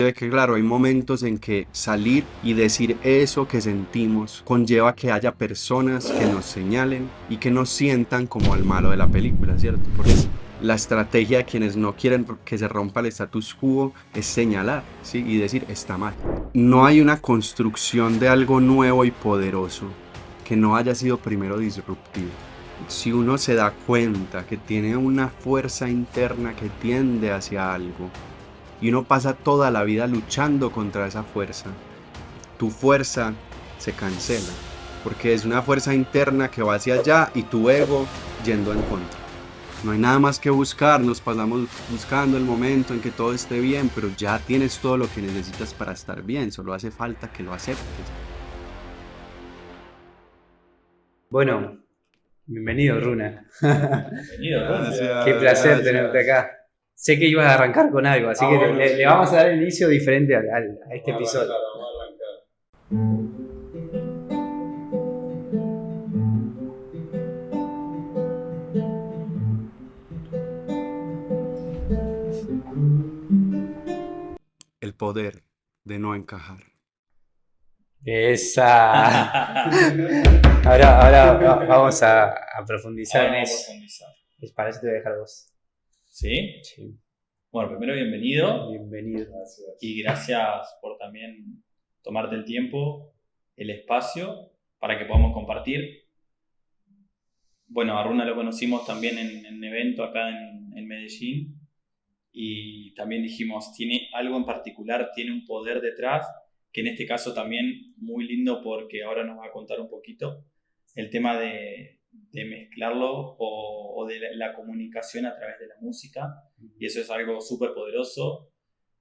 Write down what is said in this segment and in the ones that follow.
De que claro, hay momentos en que salir y decir eso que sentimos conlleva que haya personas que nos señalen y que nos sientan como al malo de la película, ¿cierto? Porque la estrategia de quienes no quieren que se rompa el status quo es señalar, ¿sí? Y decir está mal. No hay una construcción de algo nuevo y poderoso que no haya sido primero disruptivo. Si uno se da cuenta que tiene una fuerza interna que tiende hacia algo, y uno pasa toda la vida luchando contra esa fuerza, tu fuerza se cancela, porque es una fuerza interna que va hacia allá y tu ego yendo en contra. No hay nada más que buscar, nos pasamos buscando el momento en que todo esté bien, pero ya tienes todo lo que necesitas para estar bien, solo hace falta que lo aceptes. Bueno, bienvenido, Runa. Bienvenido, Ron. Qué Gracias, placer tenerte gracias. acá. Sé que ibas a arrancar con algo, así que Bueno, le sí. vamos a dar el inicio diferente a este Vamos a episodio. arrancar, vamos a arrancar. El poder de no encajar. Esa. Ahora vamos a profundizar Ahora en vamos a eso. profundizar. Para eso te voy a dejar vos. ¿Sí? Sí, Bueno, primero bienvenido bienvenido. y gracias por también tomarte el tiempo, el espacio para que podamos compartir. Bueno, a Runa lo conocimos también en un evento acá en Medellín y también dijimos, tiene algo en particular, tiene un poder detrás, que en este caso también muy lindo porque ahora nos va a contar un poquito el tema de mezclarlo o de la comunicación a través de la música, y eso es algo súper poderoso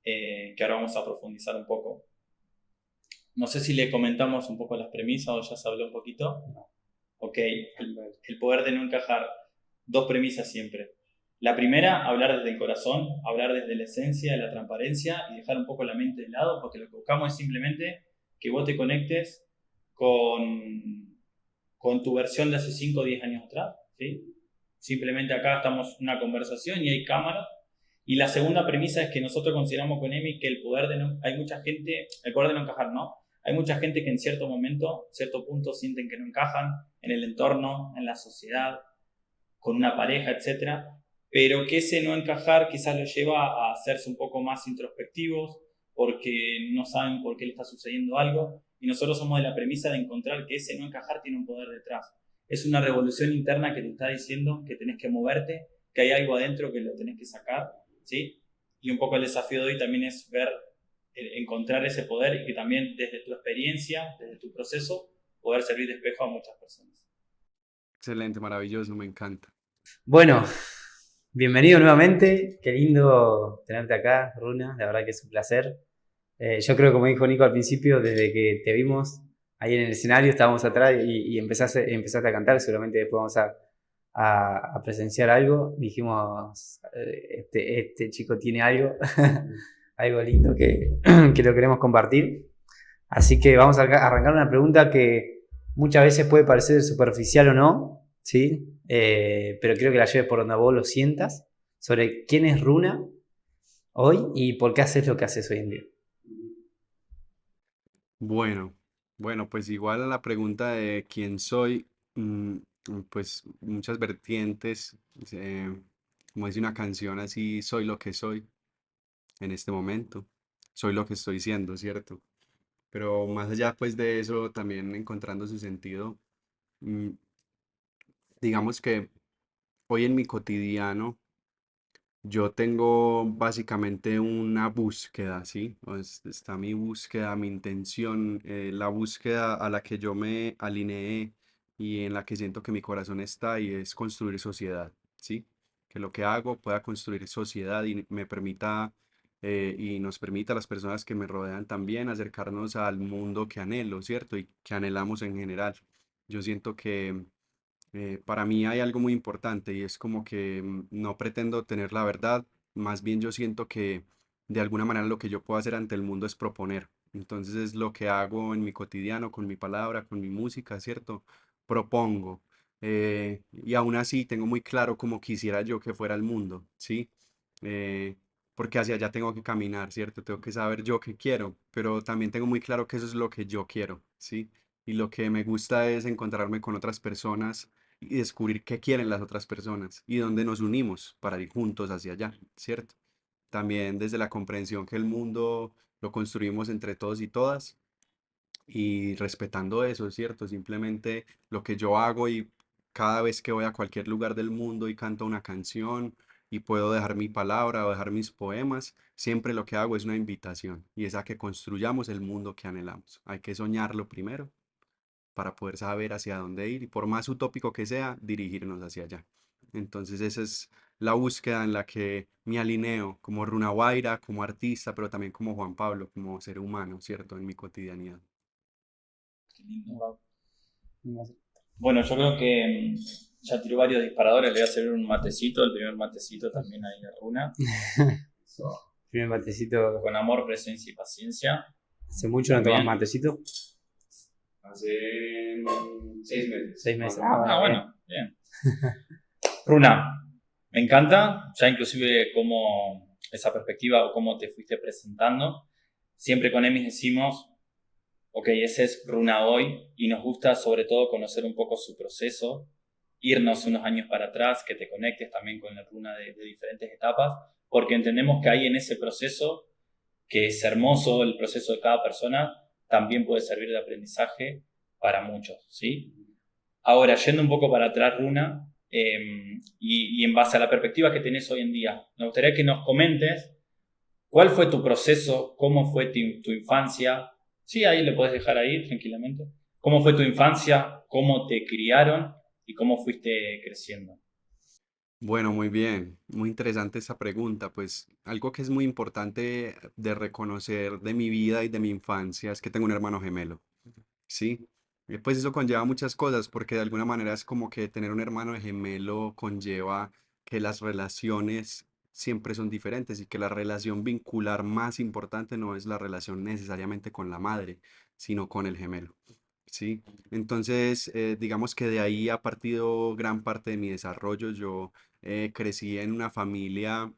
que ahora vamos a profundizar un poco. No sé si le comentamos un poco las premisas o ya se habló un poquito. Ok, el poder de no encajar. Dos premisas siempre. La primera, hablar desde el corazón, hablar desde la esencia, de la transparencia y dejar un poco la mente de lado, porque lo que buscamos es simplemente que vos te conectes con tu versión de hace 5 o 10 años atrás. ¿Sí? Simplemente acá estamos en una conversación y hay cámara. Y la segunda premisa es que nosotros consideramos con Emi que el poder de no, hay mucha gente, el poder de no encajar, ¿no? Hay mucha gente que en cierto momento, cierto punto, sienten que no encajan en el entorno, en la sociedad, con una pareja, etcétera, pero que ese no encajar quizás lo lleva a hacerse un poco más introspectivos porque no saben por qué le está sucediendo algo, y nosotros somos de la premisa de encontrar que ese no encajar tiene un poder detrás. Es una revolución interna que te está diciendo que tenés que moverte, que hay algo adentro que lo tenés que sacar, ¿sí? Y un poco el desafío de hoy también es ver, encontrar ese poder y que también desde tu experiencia, desde tu proceso, poder servir de espejo a muchas personas. Excelente, maravilloso, me encanta. Bueno, bienvenido nuevamente. Qué lindo tenerte acá, Runa. La verdad que es un placer. Yo creo, como dijo Nico al principio, desde que te vimos ahí en el escenario, estábamos atrás y empezaste a cantar, seguramente después vamos a presenciar algo. Dijimos, este chico tiene algo, algo lindo que lo queremos compartir. Así que vamos a arrancar una pregunta que muchas veces puede parecer superficial o no, ¿sí? Pero creo que la lleves por donde vos lo sientas, sobre quién es Runa hoy y por qué haces lo que haces hoy en día. Bueno, bueno, pues igual a la pregunta de quién soy, pues muchas vertientes, eh, como dice una canción así, soy lo que soy en este momento, soy lo que estoy siendo, ¿cierto? Pero más allá pues de eso, también encontrando su sentido, mm, digamos que hoy en mi cotidiano yo tengo básicamente una búsqueda, ¿sí? Está mi búsqueda, mi intención, la búsqueda a la que yo me alineé y en la que siento que mi corazón está y es construir sociedad, ¿sí? Que lo que hago pueda construir sociedad y me permita y nos permita a las personas que me rodean también acercarnos al mundo que anhelo, ¿cierto? Y que anhelamos en general. Yo siento que para mí hay algo muy importante y es como que no pretendo tener la verdad, más bien yo siento que de alguna manera lo que yo puedo hacer ante el mundo es proponer. Entonces es lo que hago en mi cotidiano, con mi palabra, con mi música, ¿cierto? Propongo. Y aún así tengo muy claro cómo quisiera yo que fuera el mundo, ¿sí? Eh, porque hacia allá tengo que caminar, ¿cierto? Tengo que saber yo qué quiero, pero también tengo muy claro que eso es lo que yo quiero, ¿sí? Y lo que me gusta es encontrarme con otras personas y descubrir qué quieren las otras personas y dónde nos unimos para ir juntos hacia allá, ¿cierto? También desde la comprensión que el mundo lo construimos entre todos y todas y respetando eso, ¿cierto? Simplemente lo que yo hago y cada vez que voy a cualquier lugar del mundo y canto una canción y puedo dejar mi palabra o dejar mis poemas, siempre lo que hago es una invitación y es a que construyamos el mundo que anhelamos. Hay que soñarlo primero para poder saber hacia dónde ir y por más utópico que sea, dirigirnos hacia allá. Entonces esa es la búsqueda en la que me alineo como Runa Guaira, como artista, pero también como Juan Pablo, como ser humano, ¿cierto? En mi cotidianidad. Qué lindo. Wow. Bueno, yo creo que ya tiró varios disparadores, le voy a servir un matecito, el primer matecito también ahí de Runa. Eso. Primer matecito. Con amor, presencia y paciencia. ¿Hace mucho no tomas También. matecito? Hace 6 meses. 6 meses. Ah, bueno, bien. Runa, me encanta, ya inclusive cómo esa perspectiva o cómo te fuiste presentando. Siempre con Emis decimos, ok, ese es Runa hoy y nos gusta sobre todo conocer un poco su proceso, irnos unos años para atrás, que te conectes también con la Runa de diferentes etapas, porque entendemos que ahí en ese proceso, que es hermoso el proceso de cada persona, también puede servir de aprendizaje para muchos, ¿sí? Ahora, yendo un poco para atrás, Runa, y en base a la perspectiva que tenés hoy en día, me gustaría que nos comentes cuál fue tu proceso, cómo fue tu infancia. Sí, ahí le podés dejar ahí tranquilamente. ¿Cómo fue tu infancia? ¿Cómo te criaron? ¿Y cómo fuiste creciendo? Bueno, muy bien, muy interesante esa pregunta. Pues algo que es muy importante de reconocer de mi vida y de mi infancia es que tengo un hermano gemelo, ¿sí? Pues eso conlleva muchas cosas porque de alguna manera es como que tener un hermano gemelo conlleva que las relaciones siempre son diferentes y que la relación vincular más importante no es la relación necesariamente con la madre, sino con el gemelo. Sí, entonces digamos que de ahí ha partido gran parte de mi desarrollo. Yo crecí en una familia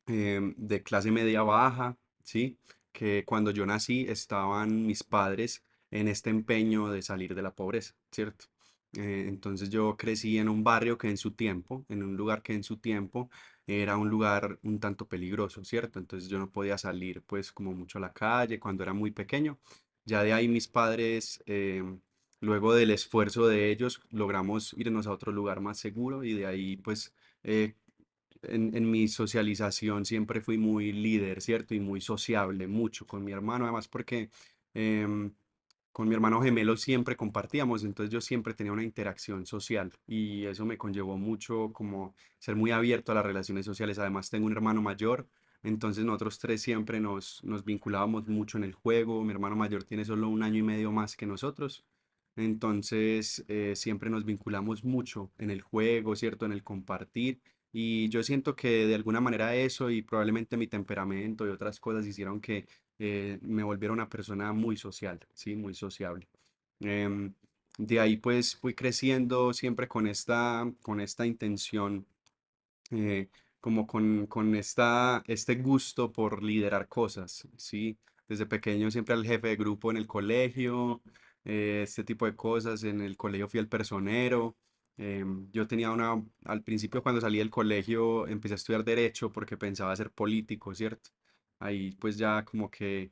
de clase media baja, ¿sí? Que cuando yo nací estaban mis padres en este empeño de salir de la pobreza, ¿cierto? Entonces yo crecí en un barrio que en su tiempo, en un lugar que en su tiempo era un lugar un tanto peligroso, ¿cierto? Entonces yo no podía salir pues como mucho a la calle cuando era muy pequeño. Ya de ahí mis padres, luego del esfuerzo de ellos, logramos irnos a otro lugar más seguro y de ahí pues eh, en mi socialización siempre fui muy líder, ¿cierto? Y muy sociable, mucho con mi hermano, además porque em, con mi hermano gemelo siempre compartíamos, entonces yo siempre tenía una interacción social y eso me conllevó mucho como ser muy abierto a las relaciones sociales. Además tengo un hermano mayor, entonces nosotros tres siempre nos vinculábamos mucho en el juego. Mi hermano mayor tiene solo un año y medio más que nosotros. Entonces, siempre nos vinculamos mucho en el juego, ¿cierto? En el compartir. Y yo siento que de alguna manera eso y probablemente mi temperamento y otras cosas hicieron que me volviera una persona muy social, ¿sí? Muy sociable. Em, de ahí pues fui creciendo siempre con esta intención, eh, como con este gusto por liderar cosas, ¿sí? Desde pequeño siempre al jefe de grupo en el colegio, este tipo de cosas. En el colegio fui el personero. Yo tenía al principio cuando salí del colegio empecé a estudiar derecho porque pensaba ser político, ¿cierto? Ahí pues ya como que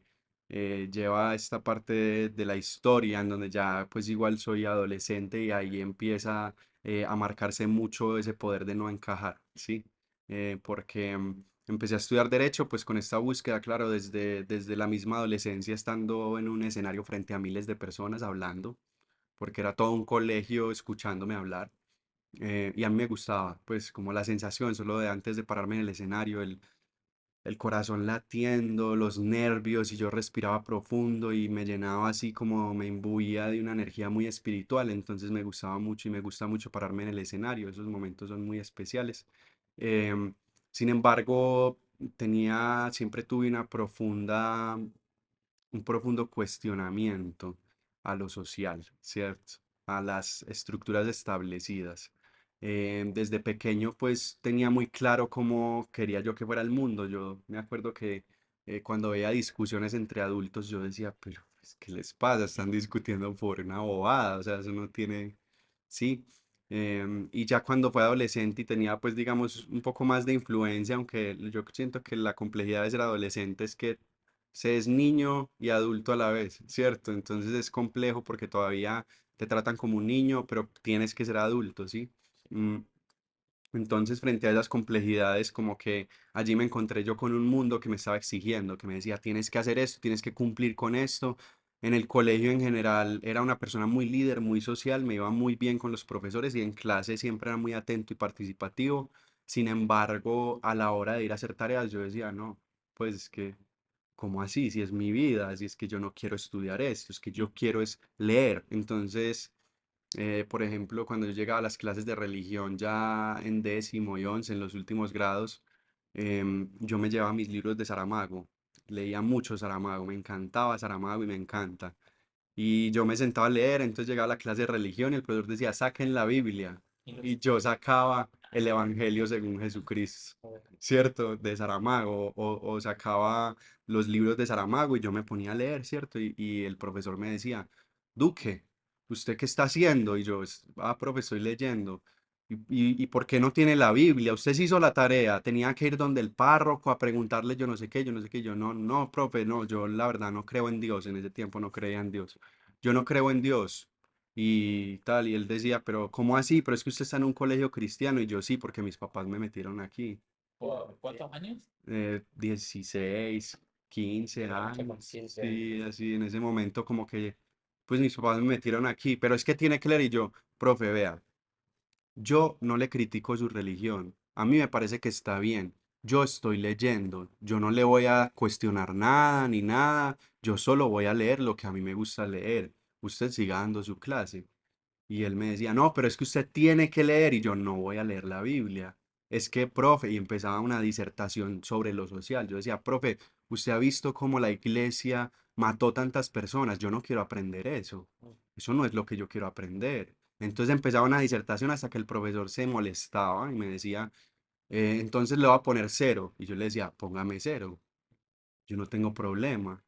lleva esta parte de la historia en donde ya pues igual soy adolescente y ahí empieza a marcarse mucho ese poder de no encajar, ¿sí? Porque empecé a estudiar derecho pues con esta búsqueda, claro, desde la misma adolescencia estando en un escenario frente a miles de personas hablando, porque era todo un colegio escuchándome hablar. Y a mí me gustaba, pues como la sensación solo de antes de pararme en el escenario, el corazón latiendo, los nervios y yo respiraba profundo y me llenaba así como me imbuía de una energía muy espiritual. Entonces me gustaba mucho y me gusta mucho pararme en el escenario. Esos momentos son muy especiales. Em, Sin embargo, siempre tuve un profundo cuestionamiento a lo social, ¿cierto? A las estructuras establecidas. Desde pequeño pues tenía muy claro cómo quería yo que fuera el mundo. Yo me acuerdo que cuando veía discusiones entre adultos yo decía, pero pues, ¿qué les pasa? Están discutiendo por una bobada, o sea, eso no tiene, sí. Y ya cuando fue adolescente y tenía pues digamos un poco más de influencia, aunque yo siento que la complejidad de ser adolescente es que se es niño y adulto a la vez, ¿cierto? Entonces es complejo porque todavía te tratan como un niño, pero tienes que ser adulto, ¿sí? Mm, Entonces, frente a esas complejidades, como que allí me encontré yo con un mundo que me estaba exigiendo, que me decía, tienes que hacer esto, tienes que cumplir con esto. En el colegio en general era una persona muy líder, muy social, me iba muy bien con los profesores y en clase siempre era muy atento y participativo. Sin embargo, a la hora de ir a hacer tareas, yo decía, no, pues es que, ¿cómo así? Si es mi vida, si es que yo no quiero estudiar esto, es que yo quiero es leer. Entonces por ejemplo, cuando yo llegaba a las clases de religión ya en décimo y once, en los últimos grados, yo me llevaba mis libros de Saramago. Leía mucho Saramago, me encantaba Saramago y me encanta. Y yo me sentaba a leer, entonces llegaba a la clase de religión y el profesor decía, saquen la Biblia. Y yo sacaba el Evangelio según Jesucristo, ¿cierto? De Saramago, o sacaba los libros de Saramago y yo me ponía a leer, ¿cierto? Y el profesor me decía, Duque, ¿usted qué está haciendo? Y yo, profe, estoy leyendo. ¿Y por qué no tiene la Biblia? Usted se hizo la tarea, tenía que ir donde el párroco a preguntarle yo no sé qué, yo no sé qué. Yo, no, no, profe, no, yo la verdad no creo en Dios, en ese tiempo no creía en Dios. Yo no creo en Dios y tal. Y él decía, pero ¿cómo así? Pero es que usted está en un colegio cristiano y yo sí, porque mis papás me metieron aquí. ¿Cuántos años? 16, 15 Mucha años. conciencia. Sí, así en ese momento como que, pues mis papás me metieron aquí, pero es que tiene que leer y yo, profe, vea. Yo no le critico su religión. A mí me parece que está bien. Yo estoy leyendo. Yo no le voy a cuestionar nada ni nada. Yo solo voy a leer lo que a mí me gusta leer. Usted siga dando su clase. Y él me decía, no, pero es que usted tiene que leer y yo no voy a leer la Biblia. Es que, profe, y empezaba una disertación sobre lo social. Yo decía, profe, usted ha visto cómo la iglesia mató tantas personas. Yo no quiero aprender eso. Eso no es lo que yo quiero aprender. Entonces empezaba una disertación hasta que el profesor se molestaba y me decía, entonces le voy a poner cero. Y yo le decía, póngame cero. Yo no tengo problema.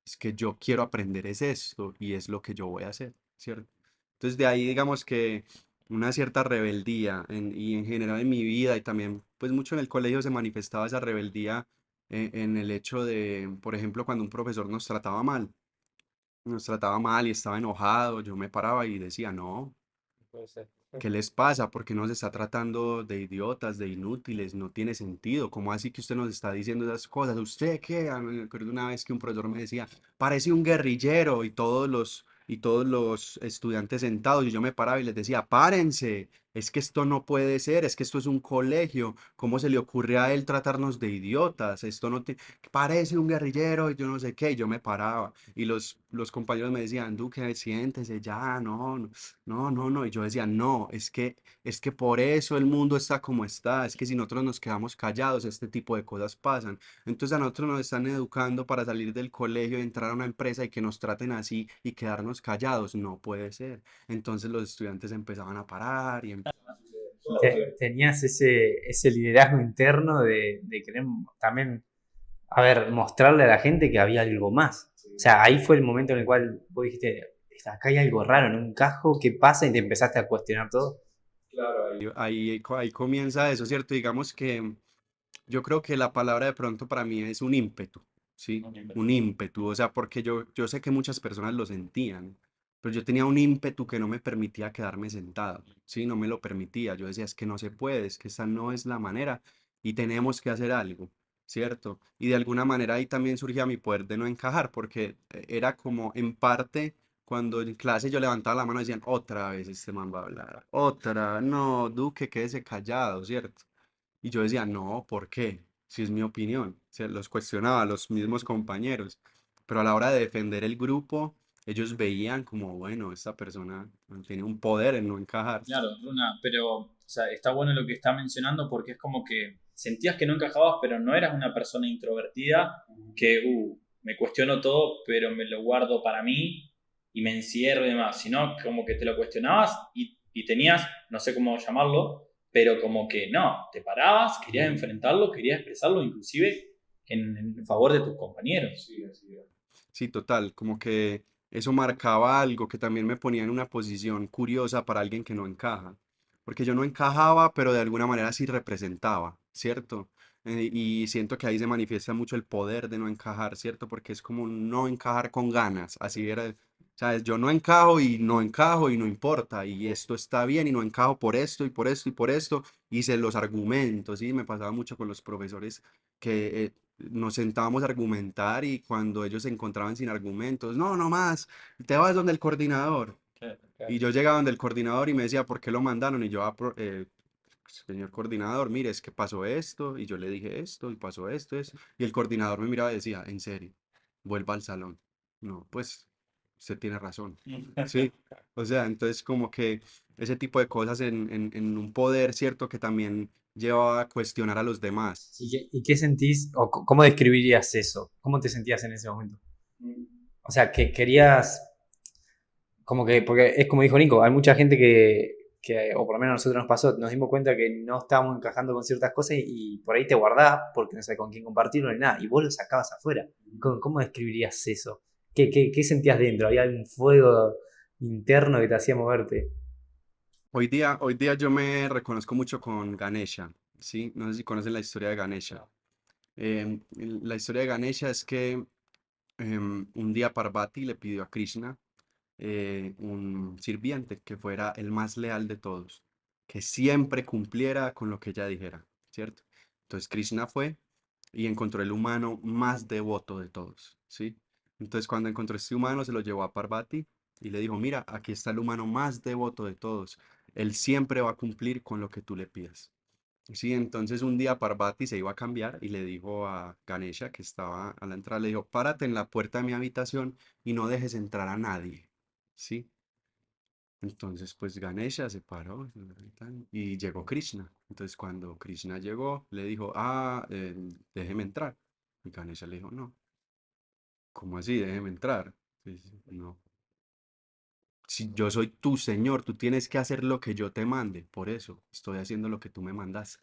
Es que yo quiero aprender es esto y es lo que yo voy a hacer, ¿cierto? Entonces de ahí digamos que una cierta rebeldía y en general en mi vida y también pues mucho en el colegio se manifestaba esa rebeldía en el hecho de, por ejemplo, cuando un profesor nos trataba mal y estaba enojado, yo me paraba y decía, no. Puede ser. ¿Qué les pasa? ¿Por qué nos está tratando de idiotas, de inútiles? No tiene sentido. ¿Cómo así que usted nos está diciendo esas cosas? ¿Usted qué? Me acuerdo una vez que un profesor me decía, parece un guerrillero y todos los estudiantes sentados y yo me paraba y les decía, párense, es que esto no puede ser, es que esto es un colegio. ¿Cómo se le ocurre a él tratarnos de idiotas? Esto no te... Parece un guerrillero y yo no sé qué, y yo me paraba y los compañeros me decían, Duque, siéntese ya, no, no. No, no, no. Y yo decía, no, es que por eso el mundo está como está. Es que si nosotros nos quedamos callados, este tipo de cosas pasan. Entonces a nosotros nos están educando para salir del colegio y entrar a una empresa y que nos traten así y quedarnos callados. No puede ser. Entonces los estudiantes empezaban a parar y Tenías ese liderazgo interno de querer también, a ver, mostrarle a la gente que había algo más. O sea, ahí fue el momento en el cual vos dijiste, acá hay algo raro, no encajo, ¿qué pasa? Y te empezaste a cuestionar todo. claro, ahí comienza eso, ¿cierto? Digamos que yo creo que la palabra de pronto para mí es un ímpetu, ¿sí? Un ímpetu, o sea, porque yo sé que muchas personas lo sentían, pero yo tenía un ímpetu que no me permitía quedarme sentado, ¿sí? No me lo permitía. Yo decía, es que no se puede, es que esta no es la manera y tenemos que hacer algo, ¿cierto? Y de alguna manera ahí también surgía mi poder de no encajar, porque era como en parte cuando en clase yo levantaba la mano y decían, otra vez este man va a hablar, otra, no, Duque, quédese callado, ¿cierto? Y yo decía, no, ¿por qué? Si es mi opinión. Se los cuestionaba a los mismos compañeros. Pero a la hora de defender el grupo, ellos veían como, bueno, esta persona tiene un poder en no encajar. Claro, Runa, pero o sea, está bueno lo que está mencionando porque es como que sentías que no encajabas, pero no eras una persona introvertida que, me cuestiono todo, pero me lo guardo para mí y me encierro y demás, sino como que te lo cuestionabas y y tenías, no sé cómo llamarlo, pero como que no, te parabas, querías enfrentarlo, querías expresarlo, inclusive en favor de tus compañeros. Sí, así es. Sí, total, como que eso marcaba algo que también me ponía en una posición curiosa para alguien que no encaja, porque yo no encajaba, pero de alguna manera sí representaba, ¿cierto? Y siento que ahí se manifiesta mucho el poder de no encajar, ¿cierto? Porque es como no encajar con ganas, así era, ¿sabes? Yo no encajo y no importa, y esto está bien y no encajo por esto y por esto y por esto, hice los argumentos, ¿sí? Me pasaba mucho con los profesores que nos sentábamos a argumentar y cuando ellos se encontraban sin argumentos, no, no más, te vas donde el coordinador. Claro, Y claro. yo llegaba donde el coordinador y me decía, ¿por qué lo mandaron? Y yo, señor coordinador, mire, es que pasó esto, y yo le dije esto, y pasó esto, esto. Y el coordinador me miraba y decía, en serio, vuelva al salón. No, pues, usted tiene razón. Sí, o sea, entonces como que ese tipo de cosas en un poder, ¿cierto? Que también lleva a cuestionar a los demás. ¿Y qué sentís o cómo describirías eso? ¿Cómo te sentías en ese momento? O sea, que querías, como que, porque es como dijo Nico, hay mucha gente o por lo menos a nosotros nos pasó, nos dimos cuenta que no estábamos encajando con ciertas cosas y por ahí te guardás porque no sabes con quién compartirlo ni nada, y vos lo sacabas afuera. ¿Cómo describirías eso? ¿Qué sentías dentro? ¿Había un fuego interno que te hacía moverte? Hoy día yo me reconozco mucho con Ganesha, ¿sí? No sé si conocen la historia de Ganesha. La historia de Ganesha es que un día Parvati le pidió a Krishna un sirviente que fuera el más leal de todos, que siempre cumpliera con lo que ella dijera, ¿cierto? Entonces Krishna fue y encontró el humano más devoto de todos, ¿sí? Entonces cuando encontró este humano se lo llevó a Parvati y le dijo, mira, aquí está el humano más devoto de todos, él siempre va a cumplir con lo que tú le pidas. Sí, entonces un día Parvati se iba a cambiar y le dijo a Ganesha, que estaba a la entrada, le dijo, párate en la puerta de mi habitación y no dejes entrar a nadie, ¿sí? Entonces, pues Ganesha se paró y llegó Krishna. Entonces, cuando Krishna llegó, le dijo, déjeme entrar. Y Ganesha le dijo, no, ¿cómo así? Déjeme entrar. Dice, no, si yo soy tu señor, tú tienes que hacer lo que yo te mande. Por eso estoy haciendo lo que tú me mandas.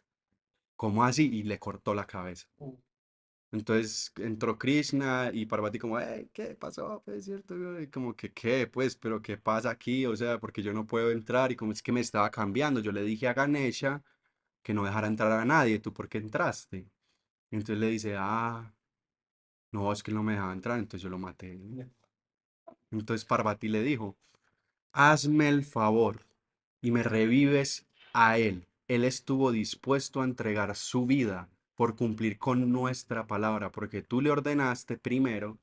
¿Cómo así? Y le cortó la cabeza. Entonces entró Krishna y Parvati como, ¿qué pasó? Pues cierto, y como que, ¿qué? Pues, pero ¿qué pasa aquí? O sea, porque yo no puedo entrar y como es que me estaba cambiando. Yo le dije a Ganesha que no dejara entrar a nadie, ¿tú por qué entraste? Y entonces le dice, no, es que él no me dejaba entrar, entonces yo lo maté. Entonces Parvati le dijo, hazme el favor y me revives a él. Él estuvo dispuesto a entregar su vida por cumplir con nuestra palabra, porque tú le ordenaste primero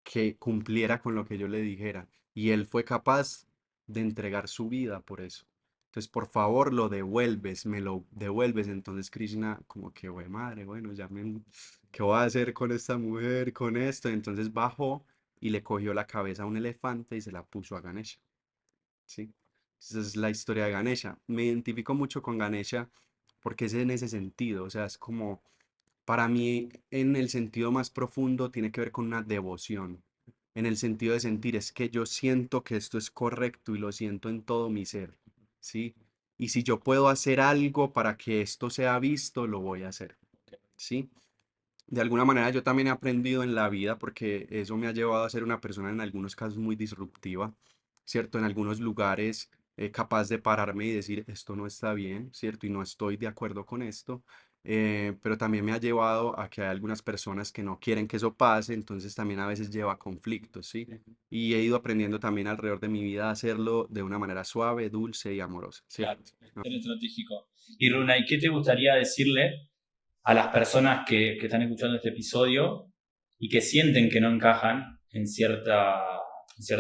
que cumpliera con lo que yo le dijera. Y él fue capaz de entregar su vida por eso. Entonces, por favor, lo devuelves, me lo devuelves. Entonces, Krishna, como que, güey, madre, bueno, ¿qué voy a hacer con esta mujer, con esto? Entonces bajó y le cogió la cabeza a un elefante y se la puso a Ganesha. ¿Sí? Esa es la historia de Ganesha. Me identifico mucho con Ganesha porque es en ese sentido. O sea, es como, para mí, en el sentido más profundo, tiene que ver con una devoción. En el sentido de sentir, es que yo siento que esto es correcto y lo siento en todo mi ser, ¿sí? Y si yo puedo hacer algo para que esto sea visto, lo voy a hacer, ¿sí? De alguna manera yo también he aprendido en la vida porque eso me ha llevado a ser una persona en algunos casos muy disruptiva, ¿cierto? En algunos lugares capaz de pararme y decir esto no está bien, ¿cierto? Y no estoy de acuerdo con esto, pero también me ha llevado a que hay algunas personas que no quieren que eso pase, entonces también a veces lleva a conflictos, ¿sí? Y he ido aprendiendo también alrededor de mi vida a hacerlo de una manera suave, dulce y amorosa, Claro, ¿cierto? ¿No? ser estratégico. Y Runa, ¿y qué te gustaría decirle a las personas que están escuchando este episodio y que sienten que no encajan en cierta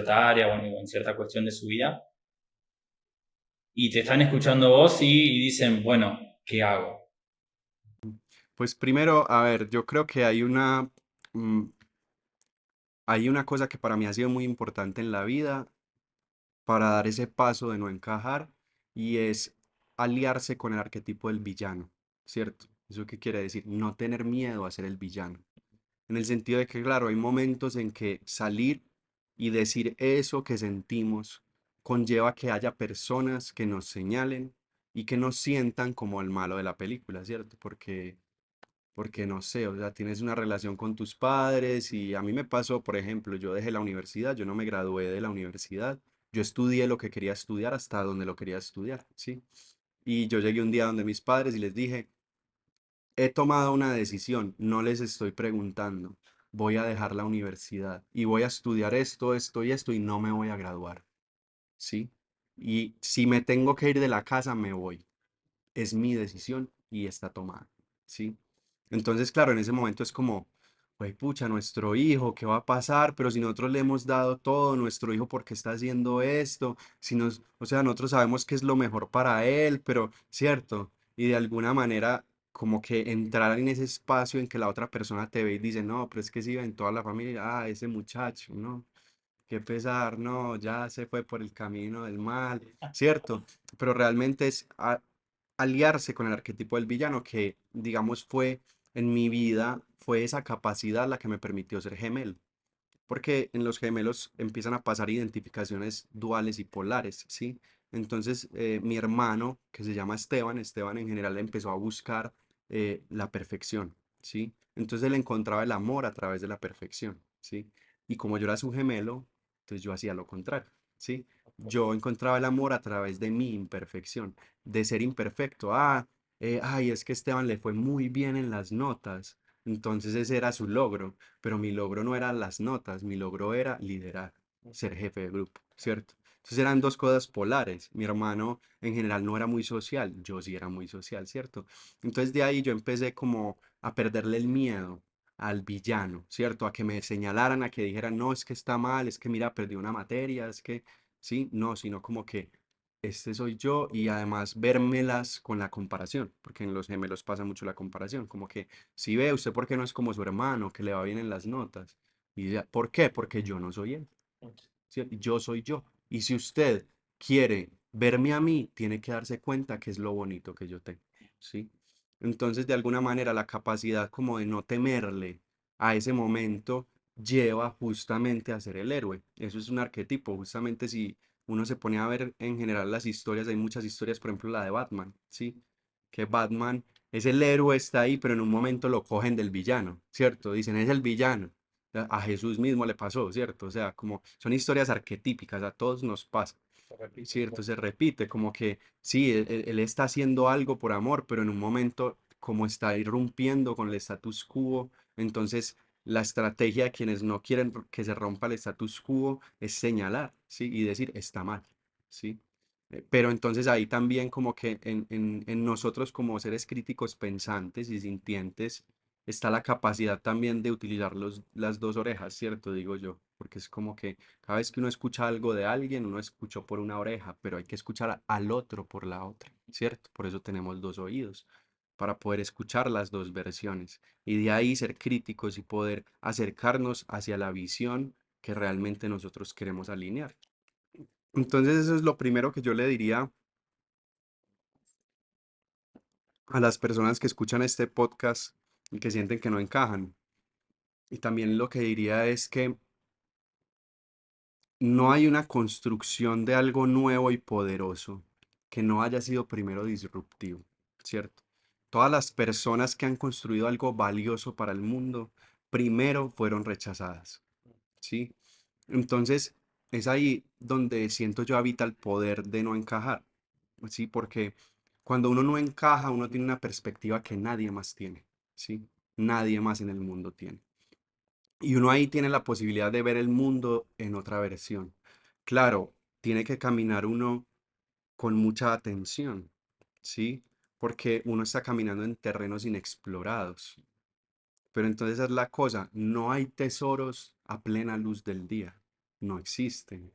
área o en cierta cuestión de su vida y te están escuchando vos y dicen, bueno, ¿qué hago? Pues primero, a ver, yo creo que mm, hay una cosa que para mí ha sido muy importante en la vida para dar ese paso de no encajar y es aliarse con el arquetipo del villano, ¿cierto? ¿Eso qué quiere decir? No tener miedo a ser el villano. En el sentido de que, claro, hay momentos en que salir y decir eso que sentimos conlleva que haya personas que nos señalen y que nos sientan como el malo de la película, ¿cierto? Porque no sé, o sea, tienes una relación con tus padres y a mí me pasó, por ejemplo, yo dejé la universidad, yo no me gradué de la universidad, yo estudié lo que quería estudiar hasta donde lo quería estudiar, ¿sí? Y yo llegué un día donde mis padres y les dije, he tomado una decisión, no les estoy preguntando, voy a dejar la universidad y voy a estudiar esto, esto y esto y no me voy a graduar, ¿sí? Y si me tengo que ir de la casa, me voy. Es mi decisión y está tomada, ¿sí? Entonces, claro, en ese momento es como, pues pucha, nuestro hijo, ¿qué va a pasar? Pero si nosotros le hemos dado todo, nuestro hijo, ¿por qué está haciendo esto? Si nos, o sea, nosotros sabemos que es lo mejor para él, pero, ¿cierto? Y de alguna manera, como que entrar en ese espacio en que la otra persona te ve y dice, no, pero es que si ven toda la familia, ah, ese muchacho, ¿no? Qué pesar, no, ya se fue por el camino del mal, ¿cierto? Pero realmente es aliarse con el arquetipo del villano que, digamos, fue en mi vida, fue esa capacidad la que me permitió ser gemelo. Porque en los gemelos empiezan a pasar identificaciones duales y polares, ¿sí? Entonces, mi hermano, que se llama Esteban, Esteban en general empezó a buscar la perfección, ¿sí? Entonces él encontraba el amor a través de la perfección, ¿sí? Y como yo era su gemelo, entonces yo hacía lo contrario, ¿sí? Yo encontraba el amor a través de mi imperfección, de ser imperfecto. Ay, es que Esteban le fue muy bien en las notas, entonces ese era su logro, pero mi logro no eran las notas, mi logro era liderar, ser jefe de grupo, ¿cierto? Entonces eran dos cosas polares. Mi hermano en general no era muy social, yo sí era muy social, ¿cierto? Entonces de ahí yo empecé como a perderle el miedo al villano, ¿cierto? A que me señalaran, a que dijeran, no, es que está mal, es que mira, perdí una materia, es que, sí, no, sino como que este soy yo y además vérmelas con la comparación, porque en los gemelos pasa mucho la comparación, como que si ve usted por qué no es como su hermano, que le va bien en las notas. Y ¿por qué? Porque yo no soy él, ¿cierto? Yo soy yo. Y si usted quiere verme a mí, tiene que darse cuenta que es lo bonito que yo tengo, ¿sí? Entonces, de alguna manera, la capacidad como de no temerle a ese momento lleva justamente a ser el héroe. Eso es un arquetipo. Justamente si uno se pone a ver en general las historias, hay muchas historias, por ejemplo, la de Batman, ¿sí? Que Batman es el héroe, está ahí, pero en un momento lo cogen del villano, ¿cierto? Dicen, es el villano. A Jesús mismo le pasó, ¿cierto? O sea, como son historias arquetípicas, a todos nos pasa, ¿cierto? Se repite, como que sí, él está haciendo algo por amor, pero en un momento, como está irrumpiendo con el status quo, entonces la estrategia de quienes no quieren que se rompa el status quo es señalar, ¿sí? Y decir, está mal, ¿sí? Pero entonces ahí también como que en nosotros como seres críticos pensantes y sintientes, está la capacidad también de utilizar las dos orejas, ¿cierto? Digo yo, porque es como que cada vez que uno escucha algo de alguien, uno escuchó por una oreja, pero hay que escuchar al otro por la otra, ¿cierto? Por eso tenemos dos oídos, para poder escuchar las dos versiones y de ahí ser críticos y poder acercarnos hacia la visión que realmente nosotros queremos alinear. Entonces eso es lo primero que yo le diría a las personas que escuchan este podcast y que sienten que no encajan. Y también lo que diría es que no hay una construcción de algo nuevo y poderoso que no haya sido primero disruptivo, ¿cierto? Todas las personas que han construido algo valioso para el mundo, primero fueron rechazadas, ¿sí? Entonces, es ahí donde siento yo habita el poder de no encajar, ¿sí? Porque cuando uno no encaja, uno tiene una perspectiva que nadie más tiene, ¿sí? Nadie más en el mundo tiene. Y uno ahí tiene la posibilidad de ver el mundo en otra versión. Claro, tiene que caminar uno con mucha atención, ¿sí? Porque uno está caminando en terrenos inexplorados. Pero entonces esa es la cosa, no hay tesoros a plena luz del día, no existen.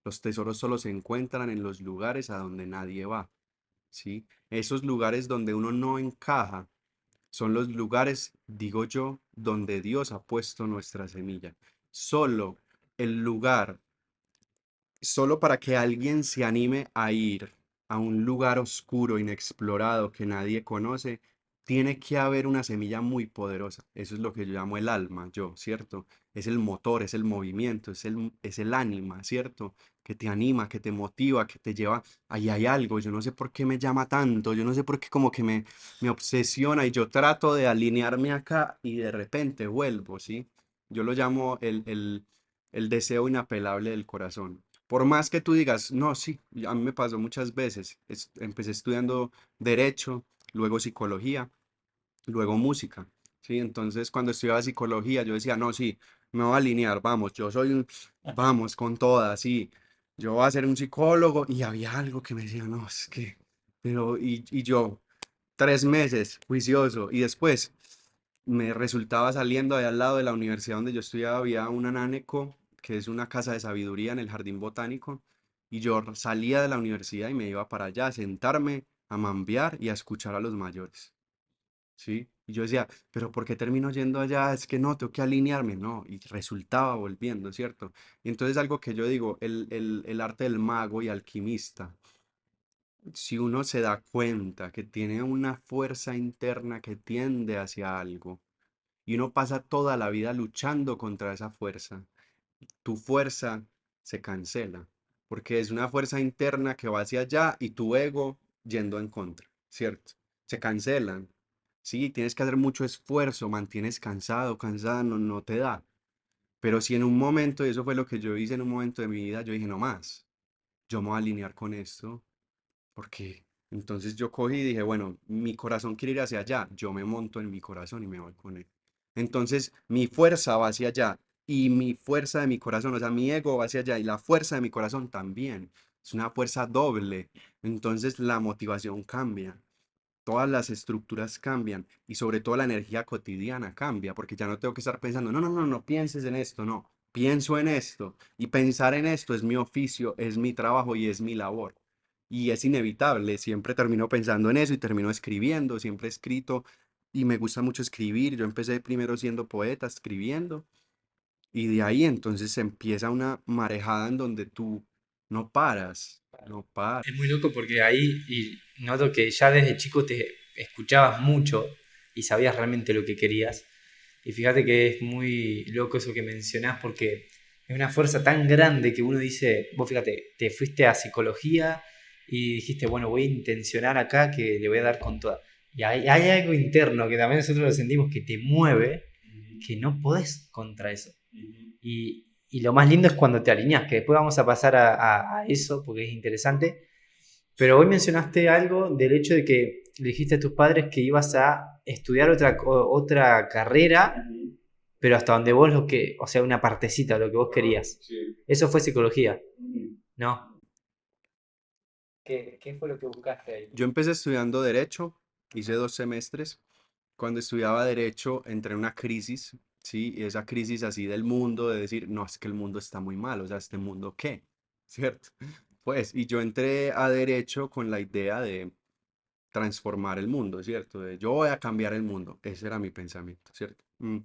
Los tesoros solo se encuentran en los lugares a donde nadie va, ¿sí? Esos lugares donde uno no encaja son los lugares, digo yo, donde Dios ha puesto nuestra semilla. Solo el lugar, solo para que alguien se anime a ir a un lugar oscuro, inexplorado, que nadie conoce, tiene que haber una semilla muy poderosa. Eso es lo que yo llamo el alma, yo, ¿cierto? Es el motor, es el movimiento, es el ánima, ¿cierto? Que te anima, que te motiva, que te lleva, ahí hay algo, yo no sé por qué me llama tanto, yo no sé por qué como que me obsesiona y yo trato de alinearme acá y de repente vuelvo, ¿sí? Yo lo llamo el deseo inapelable del corazón. Por más que tú digas, no, sí, a mí me pasó muchas veces, empecé estudiando derecho, luego psicología, luego música, ¿sí? Entonces, cuando estudiaba psicología, yo decía, no, sí, me voy a alinear, vamos, vamos, con todas, sí, yo voy a ser un psicólogo, y había algo que me decía, no, es que, pero, y yo, 3 meses, juicioso, y después me resultaba saliendo de al lado de la universidad donde yo estudiaba, había una Naneco, que es una casa de sabiduría en el jardín botánico, y yo salía de la universidad y me iba para allá a sentarme, a mambear y a escuchar a los mayores. ¿Sí? Y yo decía, pero ¿por qué termino yendo allá? Es que no, tengo que alinearme, no, y resultaba volviendo, ¿cierto? Y entonces algo que yo digo, el arte del mago y alquimista, si uno se da cuenta que tiene una fuerza interna que tiende hacia algo, y uno pasa toda la vida luchando contra esa fuerza, tu fuerza se cancela, porque es una fuerza interna que va hacia allá y tu ego yendo en contra, ¿cierto? Se cancelan. Sí, tienes que hacer mucho esfuerzo, mantienes cansado, cansada, no, no te da. Pero si en un momento, y eso fue lo que yo hice en un momento de mi vida, yo dije, no más, yo me voy a alinear con esto, porque entonces yo cogí y dije, bueno, mi corazón quiere ir hacia allá, yo me monto en mi corazón y me voy con él. Entonces mi fuerza va hacia allá y mi fuerza de mi corazón, o sea, mi ego va hacia allá y la fuerza de mi corazón también. Es una fuerza doble. Entonces la motivación cambia, todas las estructuras cambian y sobre todo la energía cotidiana cambia, porque ya no tengo que estar pensando, no, no, no, no pienses en esto, no, pienso en esto y pensar en esto es mi oficio, es mi trabajo y es mi labor. Y es inevitable, siempre termino pensando en eso y termino escribiendo, siempre he escrito y me gusta mucho escribir. Yo empecé primero siendo poeta, escribiendo, y de ahí entonces se empieza una marejada en donde tú no paras, no paras. Es muy loco porque ahí y noto que ya desde chico te escuchabas mucho y sabías realmente lo que querías. Y fíjate que es muy loco eso que mencionás porque es una fuerza tan grande que uno dice, vos fíjate, te fuiste a psicología y dijiste, bueno, voy a intencionar acá que le voy a dar con toda. Y hay algo interno que también nosotros lo sentimos que te mueve, que no podés contra eso. Y lo más lindo es cuando te alineas, que después vamos a pasar a eso porque es interesante. Pero hoy mencionaste algo del hecho de que le dijiste a tus padres que ibas a estudiar otra carrera, pero hasta donde vos lo que, o sea, una partecita, lo que vos querías. Sí. Eso fue psicología, ¿no? ¿Qué fue lo que buscaste ahí? Yo empecé estudiando derecho, hice 2 semestres. Cuando estudiaba derecho entré en una crisis, ¿sí? Y esa crisis así del mundo, de decir, no, es que el mundo está muy mal, o sea, ¿este mundo qué? ¿Cierto? Pues, y yo entré a derecho con la idea de transformar el mundo, ¿cierto? De yo voy a cambiar el mundo. Ese era mi pensamiento, ¿cierto? Mm.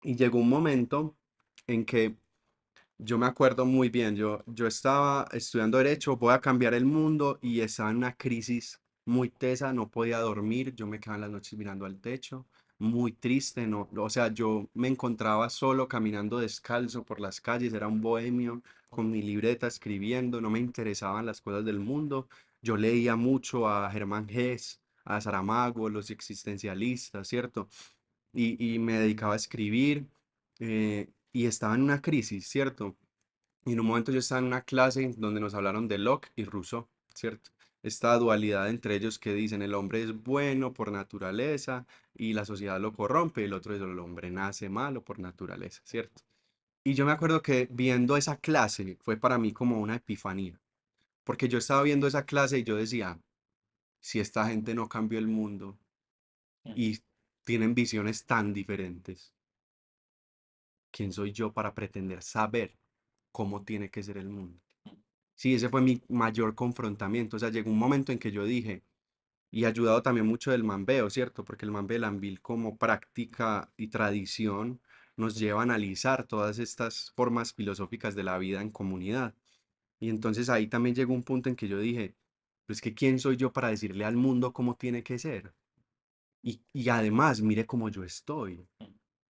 Y llegó un momento en que yo me acuerdo muy bien, yo estaba estudiando derecho, voy a cambiar el mundo y estaba en una crisis muy tesa, no podía dormir, yo me quedaba en las noches mirando al techo, muy triste, no, o sea, yo me encontraba solo caminando descalzo por las calles, era un bohemio con mi libreta escribiendo, no me interesaban las cosas del mundo, yo leía mucho a Germán Hesse, a Saramago, los existencialistas, ¿cierto? Y me dedicaba a escribir, y estaba en una crisis, ¿cierto? Y en un momento yo estaba en una clase donde nos hablaron de Locke y Rousseau, ¿cierto? Esta dualidad entre ellos que dicen el hombre es bueno por naturaleza y la sociedad lo corrompe, y el otro es el hombre nace malo por naturaleza, ¿cierto? Y yo me acuerdo que viendo esa clase fue para mí como una epifanía, porque yo estaba viendo esa clase y yo decía, si esta gente no cambió el mundo y tienen visiones tan diferentes, ¿quién soy yo para pretender saber cómo tiene que ser el mundo? Sí, ese fue mi mayor confrontamiento. O sea, llegó un momento en que yo dije, y ayudado también mucho del mambeo, ¿cierto? Porque el mambeo del Anvil como práctica y tradición nos lleva a analizar todas estas formas filosóficas de la vida en comunidad. Y entonces ahí también llegó un punto en que yo dije, pues que ¿quién soy yo para decirle al mundo cómo tiene que ser? Y además, mire cómo yo estoy.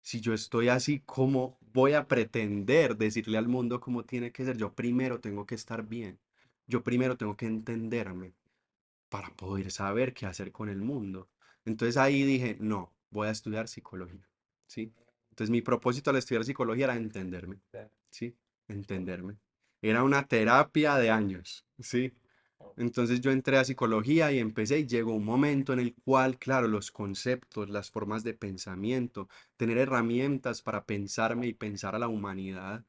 Si yo estoy así, ¿cómo voy a pretender decirle al mundo cómo tiene que ser? Yo primero tengo que estar bien. Yo primero tengo que entenderme para poder saber qué hacer con el mundo. Entonces ahí dije, no, voy a estudiar psicología, ¿sí? Entonces mi propósito al estudiar psicología era entenderme, ¿sí? Entenderme. Era una terapia de años, ¿sí? Entonces yo entré a psicología y empecé y llegó un momento en el cual, claro, los conceptos, las formas de pensamiento, tener herramientas para pensarme y pensar a la humanidad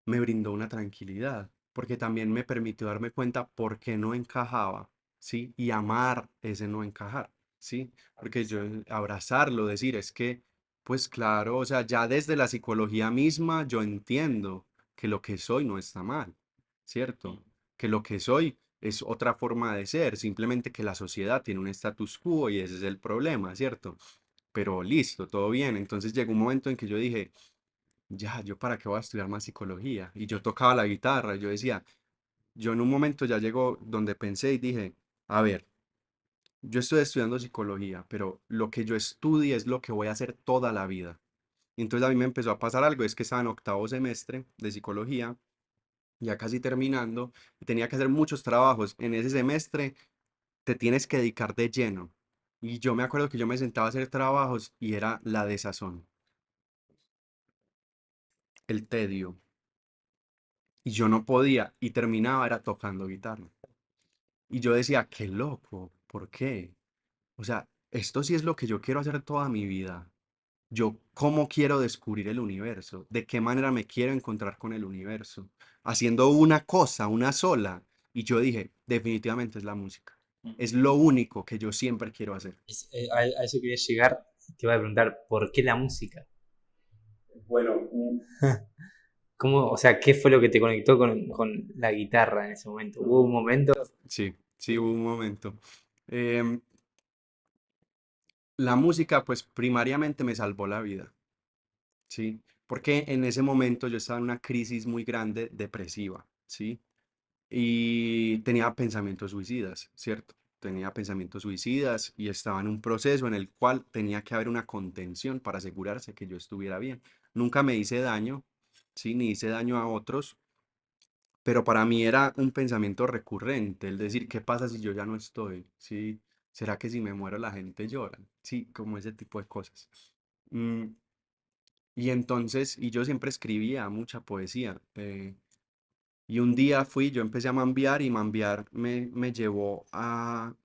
me brindó una tranquilidad, porque también me permitió darme cuenta por qué no encajaba, ¿sí? Y amar ese no encajar, ¿sí? Porque yo abrazarlo, decir, es que, pues claro, o sea, ya desde la psicología misma yo entiendo que lo que soy no está mal, ¿cierto? Que lo que soy es otra forma de ser, simplemente que la sociedad tiene un status quo y ese es el problema, ¿cierto? Pero listo, todo bien. Entonces llegó un momento en que yo dije, ya, yo para qué voy a estudiar más psicología. Y yo tocaba la guitarra, yo decía, yo en un momento ya llegó donde pensé y dije, a ver, yo estoy estudiando psicología, pero lo que yo estudie es lo que voy a hacer toda la vida. Y entonces a mí me empezó a pasar algo, es que estaba en octavo semestre de psicología, ya casi terminando, y tenía que hacer muchos trabajos. En ese semestre te tienes que dedicar de lleno. Y yo me acuerdo que yo me sentaba a hacer trabajos y era la desazón, el tedio. Y yo no podía, y terminaba era tocando guitarra. Y yo decía, qué loco, ¿por qué? O sea, esto sí es lo que yo quiero hacer toda mi vida. Yo, ¿cómo quiero descubrir el universo? ¿De qué manera me quiero encontrar con el universo? Haciendo una cosa, una sola. Y yo dije, definitivamente es la música. Es lo único que yo siempre quiero hacer. A eso quería llegar. Te iba a preguntar, ¿por qué la música? Bueno, ¿Cómo, o sea, qué fue lo que te conectó con la guitarra en ese momento? ¿Hubo un momento? sí, sí, hubo un momento. Em, la música, pues primariamente me salvó la vida. ¿Sí? Porque en ese momento yo estaba en una crisis muy grande, depresiva, ¿sí? Y tenía pensamientos suicidas, ¿cierto? Tenía pensamientos suicidas y estaba en un proceso en el cual tenía que haber una contención para asegurarse que yo estuviera bien. Nunca me hice daño, ¿sí? Ni hice daño a otros, pero para mí era un pensamiento recurrente, el decir, ¿qué pasa si yo ya no estoy? ¿Sí? ¿Será que si me muero la gente llora? Sí, como ese tipo de cosas. Mm, y entonces, y yo siempre escribía mucha poesía. Y un día fui, yo empecé a mambiar y mambiar me llevó a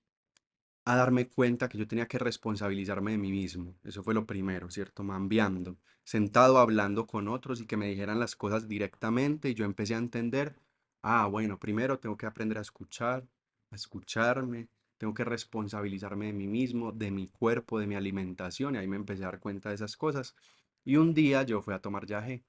darme cuenta que yo tenía que responsabilizarme de mí mismo. Eso fue lo primero, ¿cierto? Mambiando, sentado hablando con otros y que me dijeran las cosas directamente y yo empecé a entender, ah, bueno, primero tengo que aprender a escuchar, a escucharme, tengo que responsabilizarme de mí mismo, de mi cuerpo, de mi alimentación y ahí me empecé a dar cuenta de esas cosas. Y un día yo fui a tomar yagé.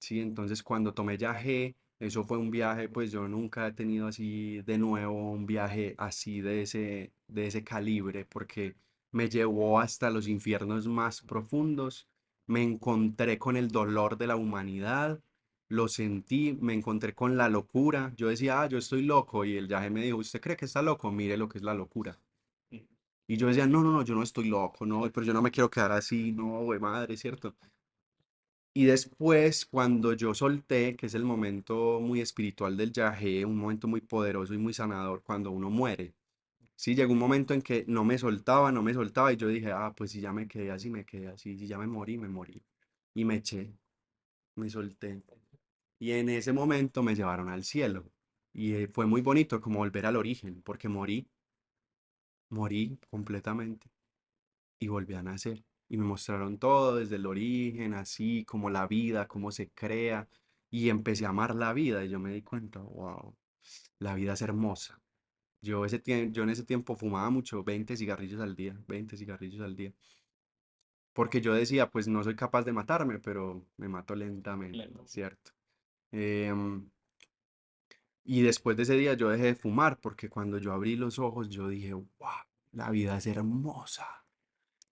Sí, entonces cuando tomé yagé, eso fue un viaje, pues yo nunca he tenido así de nuevo un viaje así de ese calibre, porque me llevó hasta los infiernos más profundos, me encontré con el dolor de la humanidad, lo sentí, me encontré con la locura, yo decía, yo estoy loco, y el yagé me dijo, ¿usted cree que está loco? Mire lo que es la locura. Y yo decía, no, yo no estoy loco, no, pero yo no me quiero quedar así, no, güey, madre, ¿cierto? Y después, cuando yo solté, que es el momento muy espiritual del yagé, un momento muy poderoso y muy sanador, cuando uno muere. Sí, llegó un momento en que no me soltaba, no me soltaba, y yo dije, ah, pues si ya me quedé así, me quedé así, si ya me morí, me morí. Y me eché, me solté. Y en ese momento me llevaron al cielo. Y fue muy bonito como volver al origen, porque morí completamente. Y volví a nacer. Y me mostraron todo desde el origen, así como la vida, cómo se crea. Y empecé a amar la vida y yo me di cuenta, wow, la vida es hermosa. Yo en ese tiempo fumaba mucho, 20 cigarrillos al día, 20 cigarrillos al día. Porque yo decía, pues no soy capaz de matarme, pero me mato lentamente, Claro. ¿cierto? Em, y después de ese día yo dejé de fumar porque cuando yo abrí los ojos yo dije, wow, la vida es hermosa.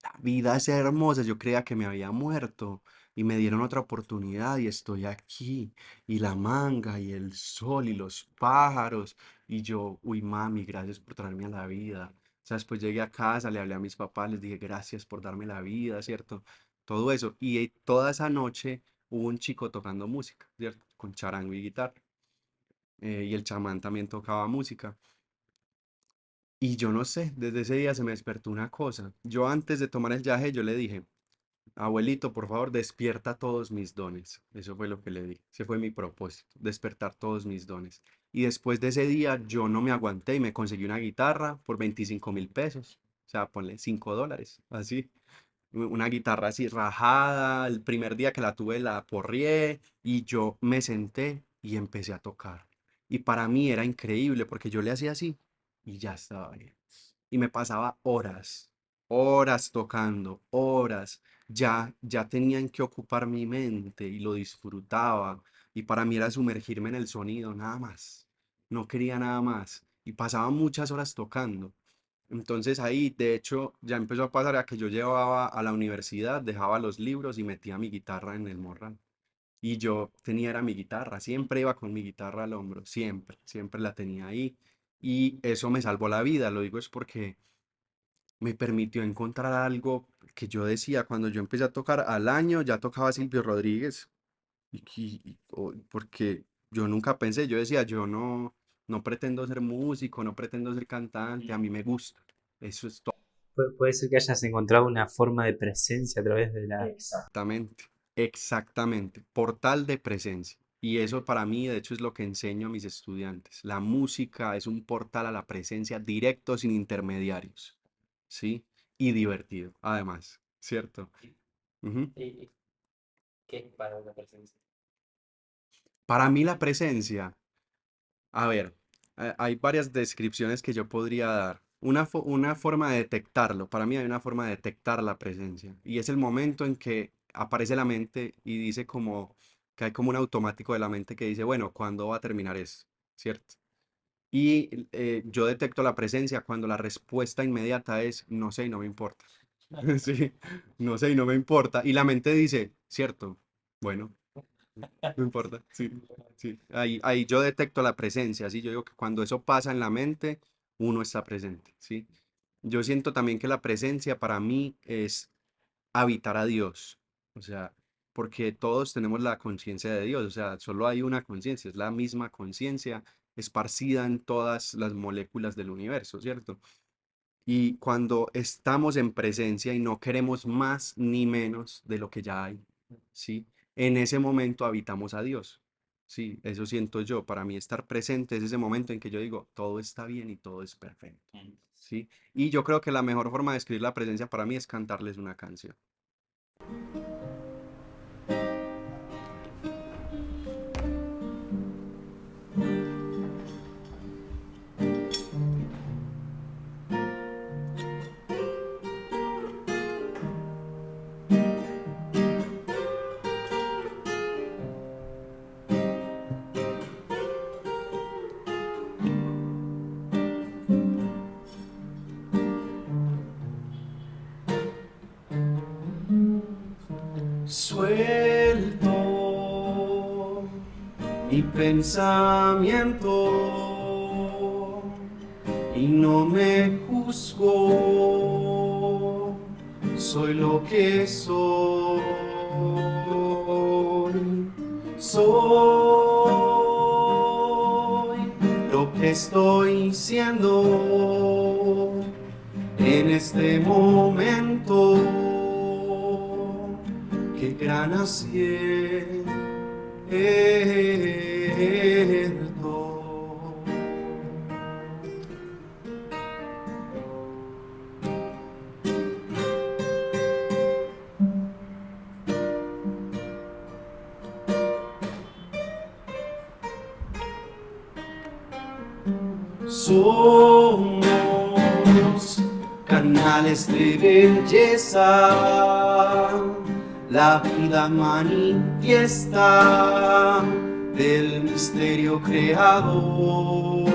la vida es hermosa, yo creía que me había muerto y me dieron otra oportunidad y estoy aquí, y la manga y el sol y los pájaros, y yo, uy, mami, gracias por traerme a la vida. O sea, después llegué a casa, le hablé a mis papás, les dije gracias por darme la vida, ¿cierto? Todo eso. Y toda esa noche hubo un chico tocando música, ¿cierto? Con charango y guitarra. Y el chamán también tocaba música. Y yo no sé, desde ese día se me despertó una cosa. Yo antes de tomar el viaje, yo le dije, abuelito, por favor, despierta todos mis dones. Eso fue lo que le dije. Ese fue mi propósito, despertar todos mis dones. Y después de ese día, yo no me aguanté y me conseguí una guitarra por 25.000 pesos. O sea, ponle $5, así. Una guitarra así rajada. El primer día que la tuve, la porrié y yo me senté y empecé a tocar. Y para mí era increíble porque yo le hacía así y ya estaba bien. Y me pasaba horas, horas tocando, horas. Ya tenían que ocupar mi mente y lo disfrutaba. Y para mí era sumergirme en el sonido, nada más. No quería nada más. Y pasaba muchas horas tocando. Entonces ahí, de hecho, ya empezó a pasar a que yo llevaba a la universidad, dejaba los libros y metía mi guitarra en el morral. Y yo tenía era mi guitarra, siempre iba con mi guitarra al hombro, siempre, siempre la tenía ahí. Y eso me salvó la vida, lo digo es porque me permitió encontrar algo que yo decía, cuando yo empecé a tocar al año, ya tocaba Silvio Rodríguez, porque yo nunca pensé, yo decía, yo no pretendo ser músico, no pretendo ser cantante, a mí me gusta, eso es todo. Puede ser que hayas encontrado una forma de presencia a través de la... Exactamente, exactamente, portal de presencia. Y eso para mí, de hecho, es lo que enseño a mis estudiantes. La música es un portal a la presencia directo, sin intermediarios, ¿sí? Y divertido, además, ¿cierto? Ujú. ¿Qué es para una presencia? Para mí la presencia, a ver, hay varias descripciones que yo podría dar. Una forma de detectarlo, para mí hay una forma de detectar la presencia, y es el momento en que aparece la mente y dice como que hay como un automático de la mente que dice, bueno, ¿cuándo va a terminar esto? ¿Cierto? Y yo detecto la presencia cuando la respuesta inmediata es, no sé y no me importa. Sí, no sé y no me importa. Y la mente dice, cierto, bueno. No importa, sí, sí. Ahí yo detecto la presencia, ¿sí? Yo digo que cuando eso pasa en la mente, uno está presente, ¿sí? Yo siento también que la presencia para mí es habitar a Dios, o sea, porque todos tenemos la conciencia de Dios, o sea, solo hay una conciencia, es la misma conciencia esparcida en todas las moléculas del universo, ¿cierto? Y cuando estamos en presencia y no queremos más ni menos de lo que ya hay, ¿sí? En ese momento habitamos a Dios. Sí, eso siento yo. Para mí estar presente es ese momento en que yo digo, todo está bien y todo es perfecto. ¿Sí? Y yo creo que la mejor forma de describir la presencia para mí es cantarles una canción. Suelto mi pensamiento y no me juzgo, soy lo que soy, soy lo que estoy siendo en este momento. Qué gran acierto. Somos canales de belleza, la vida manifiesta del misterio creador.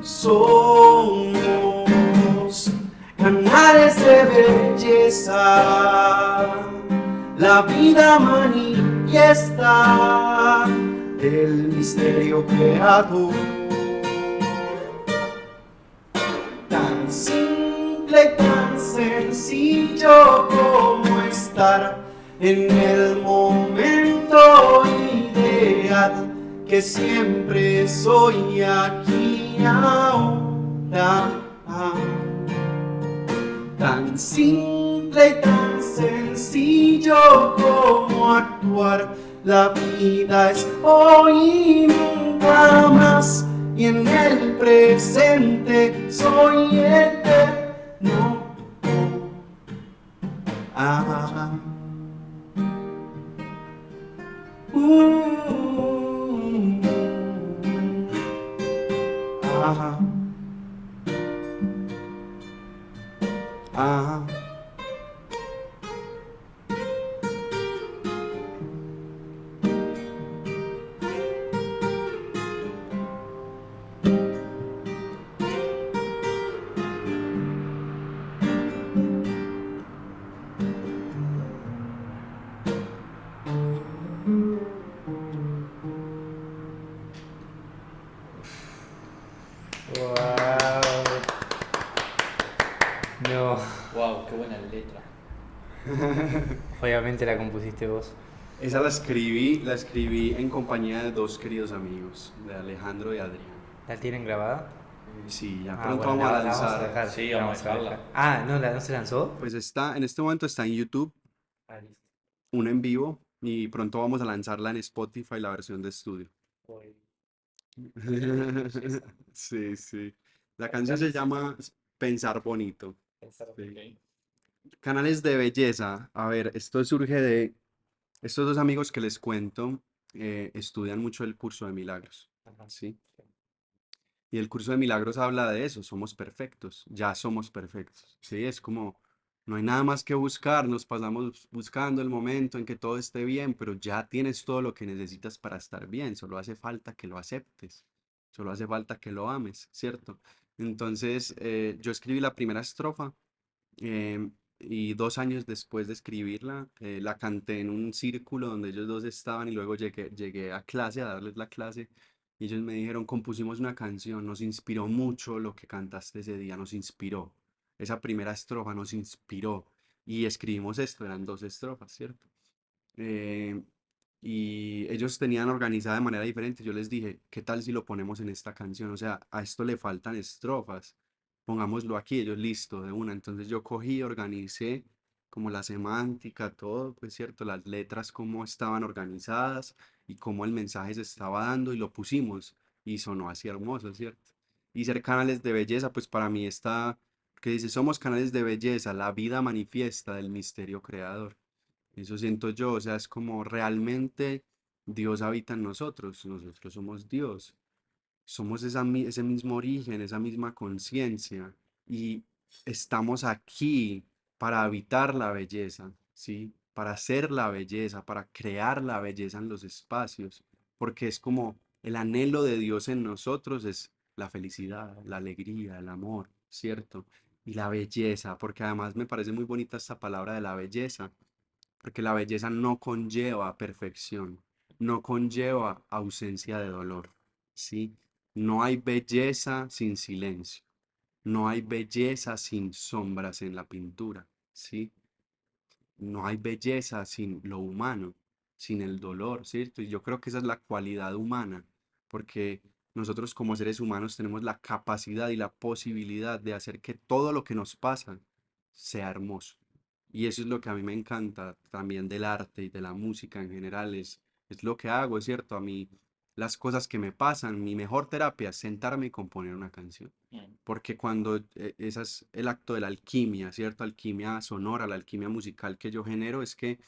Somos canales de belleza, la vida manifiesta del misterio creador. Tan simple y tan sencillo como estar en el momento ideal, que siempre soy aquí ahora. Tan simple y tan sencillo como actuar, la vida es hoy y nunca más, y en el presente soy eterno. Ah. Ah. Ah. Wow. No. Wow, qué buena letra. Obviamente la compusiste vos. Esa la escribí en compañía de dos queridos amigos, de Alejandro y Adrián. ¿La tienen grabada? Sí, ya Ah, pronto bueno, vamos a la vamos a lanzar. dejar. Sí, la vamos a dejarla. dejar. Ah, ¿no se lanzó? Pues está, en este momento está en YouTube, Ah, listo. una en vivo, y pronto vamos a lanzarla en Spotify, la versión de estudio. Voy. Sí, sí. La canción se llama Pensar Bonito. Sí. Ok. Canales de belleza. A ver, esto surge de estos dos amigos que les cuento, estudian mucho el curso de milagros, Ajá. ¿sí? Y el curso de milagros habla de eso, somos perfectos, ya somos perfectos, ¿sí? Es como, no hay nada más que buscar, nos pasamos buscando el momento en que todo esté bien, pero ya tienes todo lo que necesitas para estar bien, solo hace falta que lo aceptes, solo hace falta que lo ames, ¿cierto? Entonces, yo escribí la primera estrofa, y 2 años después de escribirla, la canté en un círculo donde ellos dos estaban y luego llegué a clase, a darles la clase, y ellos me dijeron, compusimos una canción, nos inspiró mucho lo que cantaste ese día, nos inspiró. Esa primera estrofa nos inspiró y escribimos esto, eran 2 estrofas, ¿cierto? Eh, y ellos tenían organizada de manera diferente. Yo les dije, ¿qué tal si lo ponemos en esta canción? O sea, a esto le faltan estrofas, pongámoslo aquí. Ellos, listo, de una. Entonces yo cogí, organicé como la semántica, todo, pues cierto, las letras, cómo estaban organizadas y cómo el mensaje se estaba dando y lo pusimos y sonó así hermoso, ¿cierto? Y ser canales de belleza, pues para mí está, que dice, somos canales de belleza, la vida manifiesta del misterio creador. Eso siento yo, o sea, es como realmente Dios habita en nosotros, nosotros somos Dios, somos ese mismo origen, esa misma conciencia y estamos aquí para habitar la belleza, ¿sí? Para hacer la belleza, para crear la belleza en los espacios, porque es como el anhelo de Dios en nosotros es la felicidad, la alegría, el amor, ¿cierto? Y la belleza, porque además me parece muy bonita esta palabra de la belleza porque la belleza no conlleva perfección, no conlleva ausencia de dolor, ¿sí? No hay belleza sin silencio, no hay belleza sin sombras en la pintura, ¿sí? No hay belleza sin lo humano, sin el dolor, ¿cierto? Y yo creo que esa es la cualidad humana, porque nosotros como seres humanos tenemos la capacidad y la posibilidad de hacer que todo lo que nos pasa sea hermoso. Y eso es lo que a mí me encanta también del arte y de la música en general, es lo que hago, es cierto, a mí las cosas que me pasan, mi mejor terapia es sentarme y componer una canción. Mm. Porque cuando ese es el acto de la alquimia, ¿cierto? Alquimia sonora, la alquimia musical que yo genero es que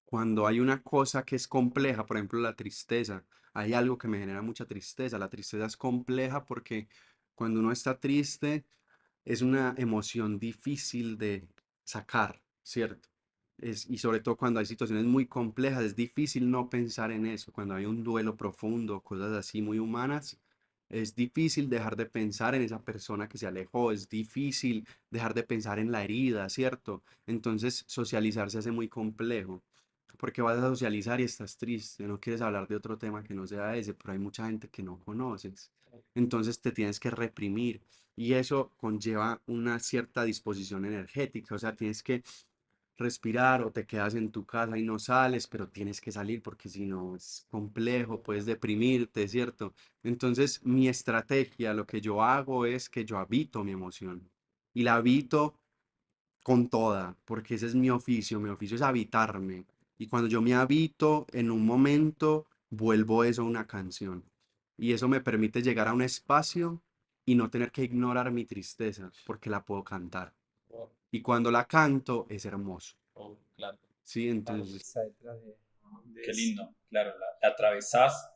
cuando hay una cosa que es compleja, por ejemplo la tristeza, hay algo que me genera mucha tristeza. La tristeza es compleja porque cuando uno está triste es una emoción difícil de sacar, ¿cierto? Y sobre todo cuando hay situaciones muy complejas, es difícil no pensar en eso. Cuando hay un duelo profundo, cosas así muy humanas, es difícil dejar de pensar en esa persona que se alejó, es difícil dejar de pensar en la herida, ¿cierto? Entonces, socializar se hace muy complejo, porque vas a socializar y estás triste, no quieres hablar de otro tema que no sea ese, pero hay mucha gente que no conoces. Entonces te tienes que reprimir y eso conlleva una cierta disposición energética, o sea, tienes que respirar o te quedas en tu casa y no sales, pero tienes que salir porque si no es complejo, puedes deprimirte, ¿cierto? Entonces, mi estrategia, lo que yo hago es que yo habito mi emoción y la habito con toda, porque ese es mi oficio es habitarme. Y cuando yo me habito en un momento, vuelvo eso a una canción. Y eso me permite llegar a un espacio y no tener que ignorar mi tristeza, porque la puedo cantar. Wow. Y cuando la canto es hermoso. Oh, claro. Sí, entonces, Esa detrás de Qué eso. lindo, claro, la atravesás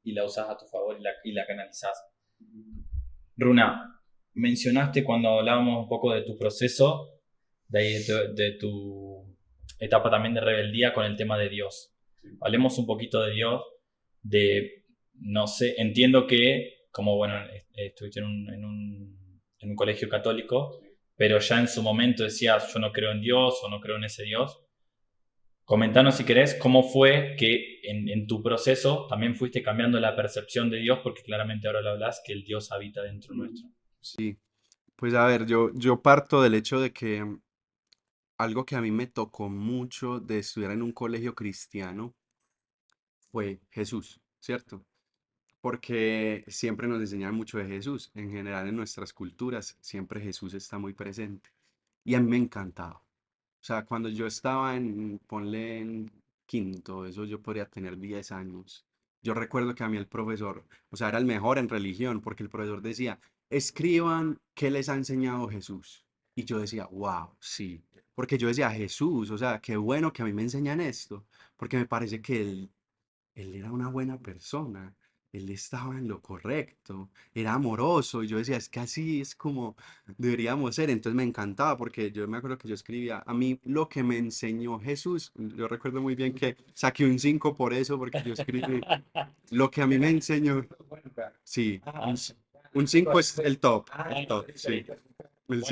y la usás a tu favor y la canalizás. Runa, mencionaste cuando hablábamos un poco de tu proceso, de tu etapa también de rebeldía con el tema de Dios. Hablemos un poquito de Dios, de, no sé, entiendo que, como bueno, estuviste en un colegio católico, pero ya en su momento decías, yo no creo en Dios o no creo en ese Dios. Comentanos si querés cómo fue que en tu proceso también fuiste cambiando la percepción de Dios, porque claramente ahora lo hablas, que el Dios habita dentro nuestro. sí. Pues a ver, yo parto del hecho de que algo que a mí me tocó mucho de estudiar en un colegio cristiano fue Jesús, ¿cierto? Porque siempre nos enseñan mucho de Jesús. En general en nuestras culturas siempre Jesús está muy presente. Y a mí me encantaba. O sea, cuando yo estaba ponle en quinto, eso yo podría tener 10 años. Yo recuerdo que a mí el profesor, o sea, era el mejor en religión, porque el profesor decía, escriban qué les ha enseñado Jesús. Y yo decía, wow, sí. Porque yo decía, Jesús, o sea, qué bueno que a mí me enseñan esto, porque me parece que él era una buena persona, él estaba en lo correcto, era amoroso, y yo decía, es que así es como deberíamos ser, entonces me encantaba, porque yo me acuerdo que yo escribía, a mí lo que me enseñó Jesús, yo recuerdo muy bien que saqué un 5 por eso, porque yo escribí, lo que a mí me enseñó, sí, un 5 es el top, sí, el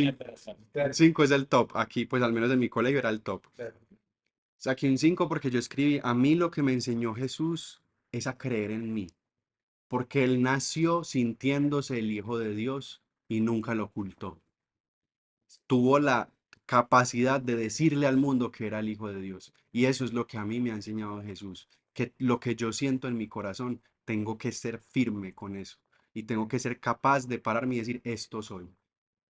5 es el top, aquí pues al menos en mi colegio era el top. Saqué un 5 porque yo escribí, a mí lo que me enseñó Jesús es a creer en mí, porque él nació sintiéndose el Hijo de Dios y nunca lo ocultó. Tuvo la capacidad de decirle al mundo que era el Hijo de Dios. Y eso es lo que a mí me ha enseñado Jesús, que lo que yo siento en mi corazón, tengo que ser firme con eso y tengo que ser capaz de pararme y decir, esto soy.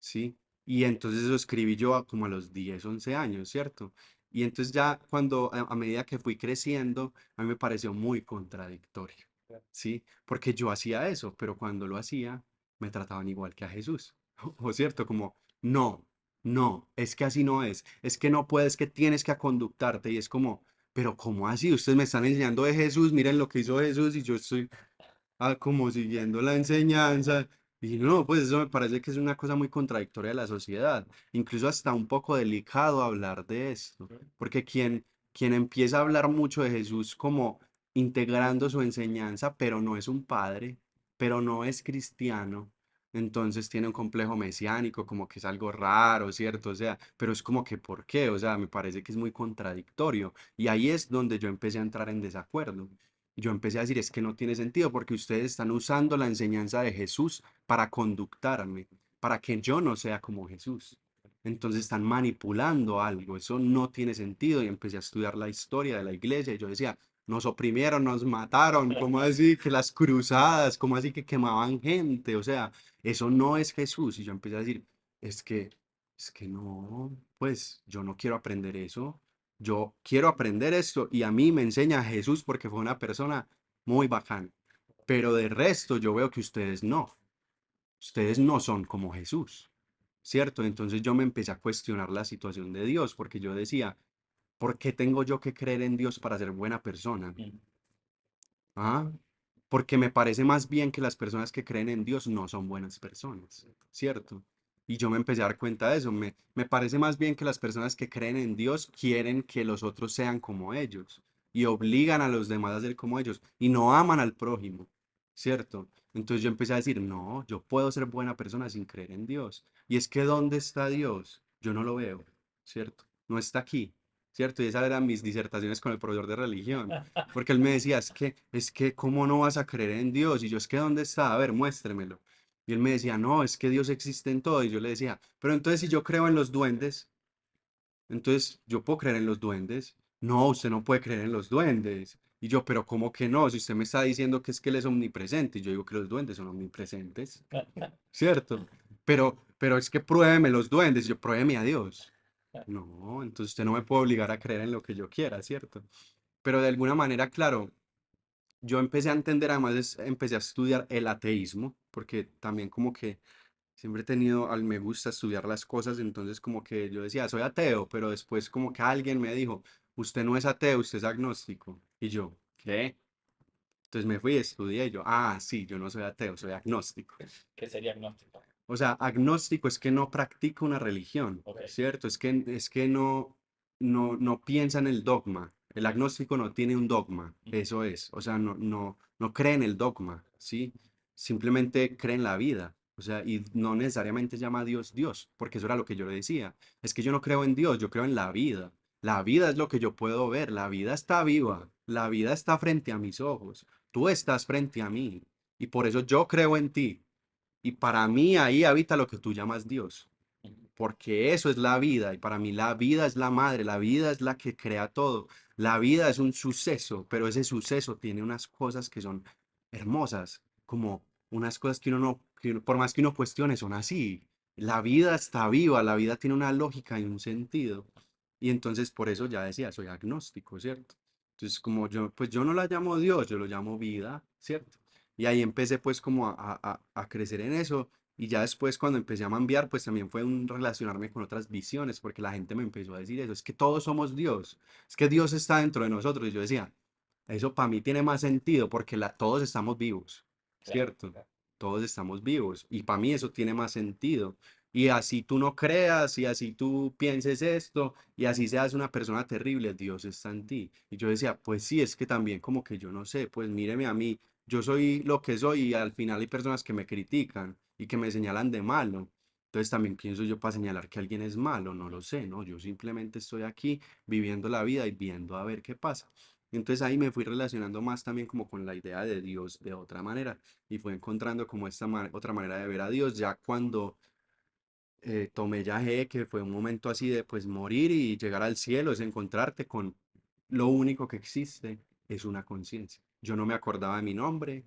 ¿Sí? Y entonces eso escribí yo como a los 10 11 años, ¿cierto? Y entonces ya cuando a medida que fui creciendo, a mí me pareció muy contradictorio, ¿sí? Porque yo hacía eso, pero cuando lo hacía, me trataban igual que a Jesús, ¿o cierto? Como, no, no, es que así no es que no puedes, que tienes que conductarte y es como, pero ¿cómo así? Ustedes me están enseñando de Jesús, miren lo que hizo Jesús y yo estoy como siguiendo la enseñanza. Y no, pues eso me parece que es una cosa muy contradictoria de la sociedad, incluso hasta un poco delicado hablar de esto, porque quien empieza a hablar mucho de Jesús como integrando su enseñanza, pero no es un padre, pero no es cristiano, entonces tiene un complejo mesiánico, como que es algo raro, ¿cierto? O sea, pero es como que, ¿por qué? O sea, me parece que es muy contradictorio. Y ahí es donde yo empecé a entrar en desacuerdo. Yo empecé a decir, es que no tiene sentido porque ustedes están usando la enseñanza de Jesús para conductarme, para que yo no sea como Jesús. Entonces están manipulando algo, eso no tiene sentido y empecé a estudiar la historia de la iglesia y yo decía, nos oprimieron, nos mataron, ¿cómo así que las cruzadas, cómo así que quemaban gente? O sea, eso no es Jesús. Y yo empecé a decir, es que, es que no, pues yo no quiero aprender eso. Yo quiero aprender esto y a mí me enseña Jesús porque fue una persona muy bacana. Pero de resto yo veo que ustedes no son como Jesús, ¿cierto? Entonces yo me empecé a cuestionar la situación de Dios porque yo decía, ¿por qué tengo yo que creer en Dios para ser buena persona? Ah, porque me parece más bien que las personas que creen en Dios no son buenas personas, ¿cierto? Y yo me empecé a dar cuenta de eso. Me parece más bien que las personas que creen en Dios quieren que los otros sean como ellos y obligan a los demás a ser como ellos y no aman al prójimo, ¿cierto? Entonces yo empecé a decir, no, yo puedo ser buena persona sin creer en Dios. Y es que ¿dónde está Dios? Yo no lo veo, ¿cierto? No está aquí, ¿cierto? Y esas eran mis disertaciones con el profesor de religión, porque él me decía, ¿cómo no vas a creer en Dios? Y yo, es que ¿dónde está? A ver, muéstremelo. Y él me decía, no, es que Dios existe en todo. Y yo le decía, pero entonces si yo creo en los duendes, entonces yo puedo creer en los duendes. No, usted no puede creer en los duendes. Y yo, pero ¿cómo que no? Si usted me está diciendo que es que Él es omnipresente, y yo digo que los duendes son omnipresentes, ¿cierto? Pero es que pruébeme los duendes, yo pruébeme a Dios. No, entonces usted no me puede obligar a creer en lo que yo quiera, ¿cierto? Pero de alguna manera, claro, yo empecé a entender, además empecé a estudiar el ateísmo, porque también como que siempre he tenido, me gusta estudiar las cosas, entonces como que yo decía, soy ateo, pero después como que alguien me dijo, usted no es ateo, usted es agnóstico. Y yo, ¿qué? Entonces me fui y estudié y yo, sí, yo no soy ateo, soy agnóstico. ¿Qué sería agnóstico? O sea, agnóstico es que no practica una religión, Ok. ¿cierto? Es que no piensa en el dogma. El agnóstico no tiene un dogma, eso es. O sea, no cree en el dogma, ¿sí? Simplemente cree en la vida. O sea, y no necesariamente llama a Dios Dios, porque eso era lo que yo le decía. Es que yo no creo en Dios, yo creo en la vida. La vida es lo que yo puedo ver, la vida está viva, la vida está frente a mis ojos, tú estás frente a mí, y por eso yo creo en ti. Y para mí ahí habita lo que tú llamas Dios, porque eso es la vida, y para mí la vida es la madre, la vida es la que crea todo, la vida es un suceso, pero ese suceso tiene unas cosas que son hermosas, como unas cosas que uno no, por más que uno cuestione, son así. La vida está viva, la vida tiene una lógica y un sentido. Y entonces por eso ya decía, soy agnóstico, ¿cierto? Entonces como yo, pues yo no la llamo Dios, yo lo llamo vida, ¿cierto? Y ahí empecé pues como a crecer en eso. Y ya después cuando empecé a cambiar, pues también fue un relacionarme con otras visiones, porque la gente me empezó a decir eso, es que todos somos Dios, es que Dios está dentro de nosotros. Y yo decía, eso para mí tiene más sentido porque todos estamos vivos, Claro, ¿cierto? claro. Todos estamos vivos y para mí eso tiene más sentido. Y así tú no creas y así tú pienses esto y así seas una persona terrible, Dios está en ti. Y yo decía, pues sí, es que también como que yo no sé, pues míreme a mí, yo soy lo que soy y al final hay personas que me critican y que me señalan de malo. Entonces también pienso yo para señalar que alguien es malo, no lo sé, ¿no? Yo simplemente estoy aquí viviendo la vida y viendo a ver qué pasa. Entonces ahí me fui relacionando más también como con la idea de Dios de otra manera y fui encontrando como esta otra manera de ver a Dios ya cuando tomé yagé, que fue un momento así de pues morir y llegar al cielo, es encontrarte con lo único que existe, es una conciencia. Yo no me acordaba de mi nombre,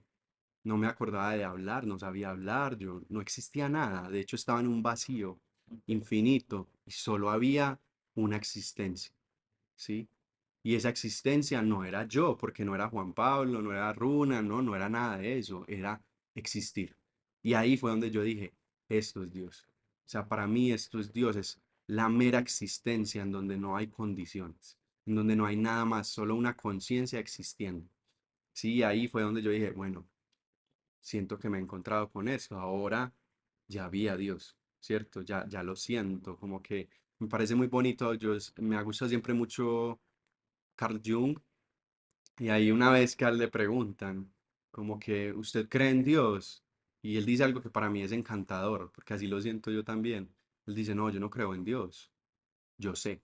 no me acordaba de hablar, no sabía hablar, yo no existía nada, de hecho estaba en un vacío infinito y solo había una existencia, ¿sí? Y esa existencia no era yo, porque no era Juan Pablo, no era Runa, no era nada de eso, era existir. Y ahí fue donde yo dije, esto es Dios. O sea, para mí esto es Dios, es la mera existencia en donde no hay condiciones, en donde no hay nada más, solo una conciencia existiendo. Sí, ahí fue donde yo dije, bueno, siento que me he encontrado con eso, ahora ya vi a Dios, ¿cierto? Ya lo siento, como que me parece muy bonito, me ha gustado siempre mucho Carl Jung, y ahí una vez que a él le preguntan, como que usted cree en Dios, y él dice algo que para mí es encantador, porque así lo siento yo también. Él dice, no, yo no creo en Dios, yo sé.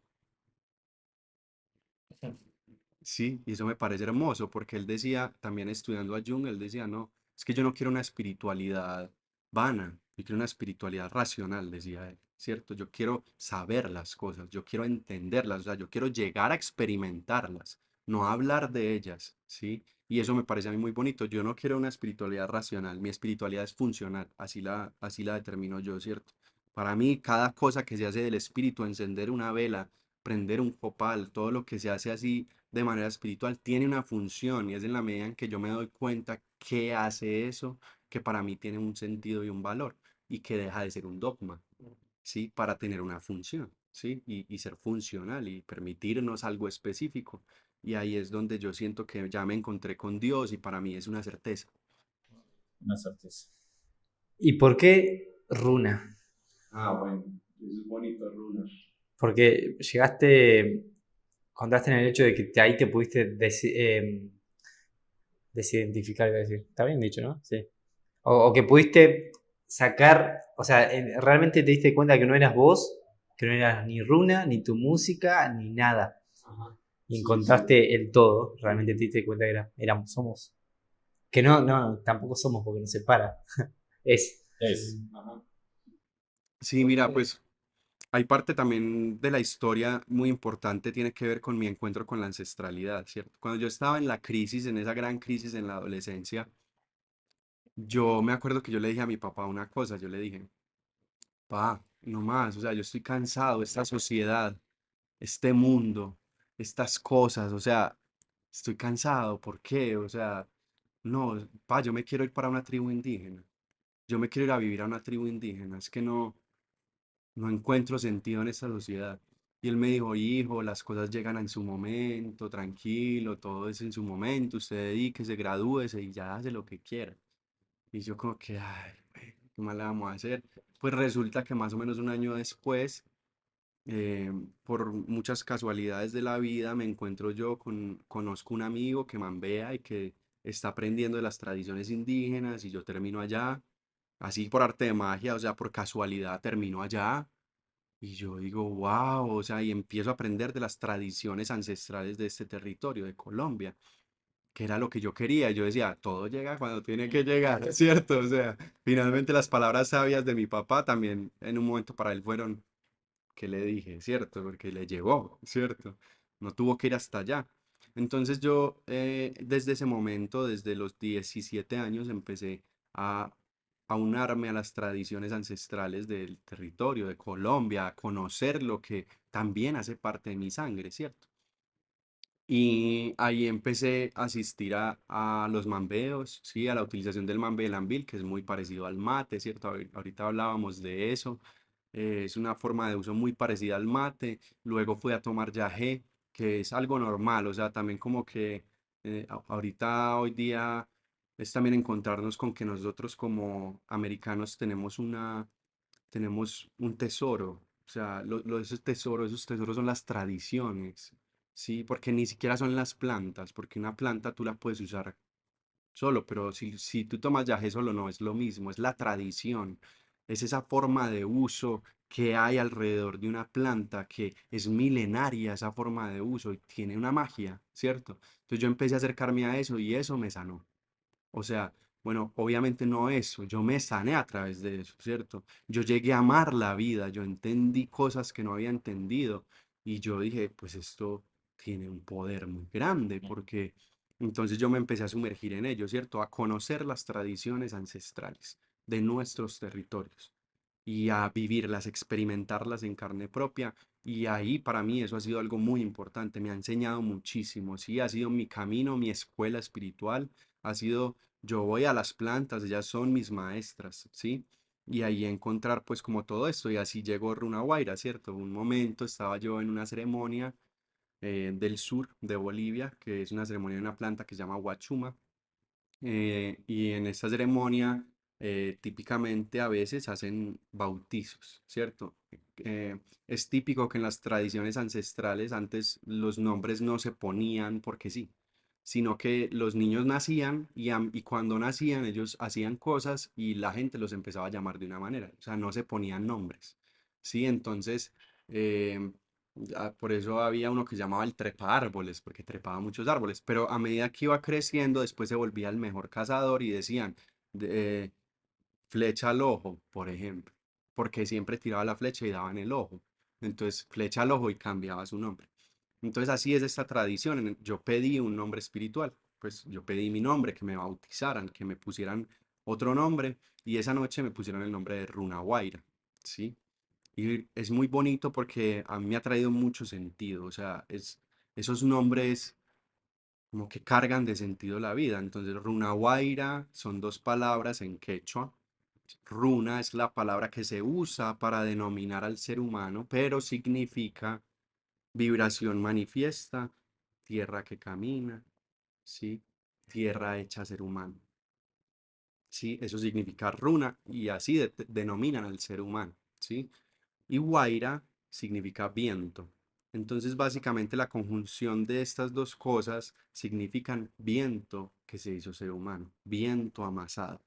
Sí, y eso me parece hermoso, porque él decía, también estudiando a Jung, él decía, no, es que yo no quiero una espiritualidad vana, yo quiero una espiritualidad racional, decía él, ¿cierto? Yo quiero saber las cosas, yo quiero entenderlas, o sea, yo quiero llegar a experimentarlas, no hablar de ellas, ¿sí? Y eso me parece a mí muy bonito. Yo no quiero una espiritualidad racional, mi espiritualidad es funcional, así la determino yo, ¿cierto? Para mí, cada cosa que se hace del espíritu, encender una vela, prender un copal, todo lo que se hace así de manera espiritual tiene una función y es en la medida en que yo me doy cuenta que hace eso, que para mí tiene un sentido y un valor y que deja de ser un dogma, ¿sí? Para tener una función, ¿sí? Y ser funcional y permitirnos algo específico. Y ahí es donde yo siento que ya me encontré con Dios y para mí es una certeza. Una certeza. ¿Y por qué Runa? Bueno, eso es bonito, Runa. Porque contaste en el hecho de que ahí te pudiste desidentificar, iba a decir. Está bien dicho, ¿no? Sí. O que pudiste sacar, o sea, realmente te diste cuenta que no eras vos, que no eras ni Runa, ni tu música, ni nada. Ajá. Y Sí, sí. encontraste el todo, realmente te diste cuenta que éramos, somos. Que no, tampoco somos porque nos separa. Es. Es. Ajá. Sí, mira, pues hay parte también de la historia muy importante, tiene que ver con mi encuentro con la ancestralidad, ¿cierto? Cuando yo estaba en la crisis, en esa gran crisis en la adolescencia, yo me acuerdo que yo le dije a mi papá una cosa, yo le dije, pa, no más, o sea, yo estoy cansado de esta sociedad, este mundo, estas cosas, o sea, estoy cansado, ¿por qué? O sea, no, pa, yo me quiero ir para una tribu indígena, yo me quiero ir a vivir a una tribu indígena, es que no encuentro sentido en esta sociedad. Y él me dijo, hijo, las cosas llegan en su momento, tranquilo, todo es en su momento, usted dedíquese, gradúese y ya hace lo que quiera. Y yo como que, ay, güey, ¿qué más le vamos a hacer? Pues resulta que más o menos un año después, por muchas casualidades de la vida, me encuentro yo conozco un amigo que mambea y que está aprendiendo de las tradiciones indígenas y yo termino allá, así por arte de magia, o sea, por casualidad termino allá. Y yo digo, wow, o sea, y empiezo a aprender de las tradiciones ancestrales de este territorio, de Colombia, que era lo que yo quería. Yo decía, todo llega cuando tiene que llegar, ¿cierto? O sea, finalmente las palabras sabias de mi papá también en un momento para él fueron, ¿qué le dije? ¿Cierto? Porque le llegó, ¿cierto? No tuvo que ir hasta allá. Entonces yo desde ese momento, desde los 17 años, empecé a aunarme a las tradiciones ancestrales del territorio de Colombia, a conocer lo que también hace parte de mi sangre, ¿cierto? Y ahí empecé a asistir a los mambeos, sí, a la utilización del mambe del ambil, que es muy parecido al mate, ¿cierto? Ahorita hablábamos de eso. Es una forma de uso muy parecida al mate. Luego fui a tomar yagé, que es algo normal, o sea, también como que ahorita, hoy día, es también encontrarnos con que nosotros como americanos tenemos un tesoro, o sea, esos tesoros son las tradiciones, ¿sí? Porque ni siquiera son las plantas, porque una planta tú la puedes usar solo, pero si tú tomas yagé solo no es lo mismo, es la tradición, es esa forma de uso que hay alrededor de una planta que es milenaria esa forma de uso y tiene una magia, ¿cierto? Entonces yo empecé a acercarme a eso y eso me sanó. O sea, bueno, obviamente no eso, yo me sané a través de eso, ¿cierto? Yo llegué a amar la vida, yo entendí cosas que no había entendido y yo dije, pues esto tiene un poder muy grande porque entonces yo me empecé a sumergir en ello, ¿cierto? A conocer las tradiciones ancestrales de nuestros territorios y a vivirlas, experimentarlas en carne propia. Y ahí para mí eso ha sido algo muy importante, me ha enseñado muchísimo, sí, ha sido mi camino, mi escuela espiritual, ha sido, yo voy a las plantas, ellas son mis maestras, ¿sí? Y ahí encontrar pues como todo esto, y así llegó Runa Guaira, ¿cierto? Un momento estaba yo en una ceremonia del sur de Bolivia, que es una ceremonia de una planta que se llama Huachuma, y en esta ceremonia típicamente a veces hacen bautizos, ¿cierto? Es típico que en las tradiciones ancestrales antes los nombres no se ponían porque sí, sino que los niños nacían y cuando nacían ellos hacían cosas y la gente los empezaba a llamar de una manera, o sea, no se ponían nombres, ¿sí? Entonces, em, por eso había uno que llamaba el trepa árboles, porque trepaba muchos árboles, pero a medida que iba creciendo, después se volvía el mejor cazador y decían, de- flecha al ojo, por ejemplo, porque siempre tiraba la flecha y daba en el ojo. Entonces, flecha al ojo y cambiaba su nombre. Entonces, así es esta tradición. Yo pedí un nombre espiritual, pues yo pedí mi nombre, que me bautizaran, que me pusieran otro nombre, y esa noche me pusieron el nombre de Runa Guaira, ¿sí? Y es muy bonito porque a mí me ha traído mucho sentido, o sea, esos nombres como que cargan de sentido la vida. Entonces, Runa Guaira son dos palabras en quechua. Runa es la palabra que se usa para denominar al ser humano, pero significa vibración manifiesta, tierra que camina, ¿sí? Tierra hecha ser humano, ¿sí? Eso significa runa y así denominan al ser humano, ¿sí? Y Guaira significa viento. Entonces, básicamente la conjunción de estas dos cosas significan viento que se hizo ser humano, viento amasado.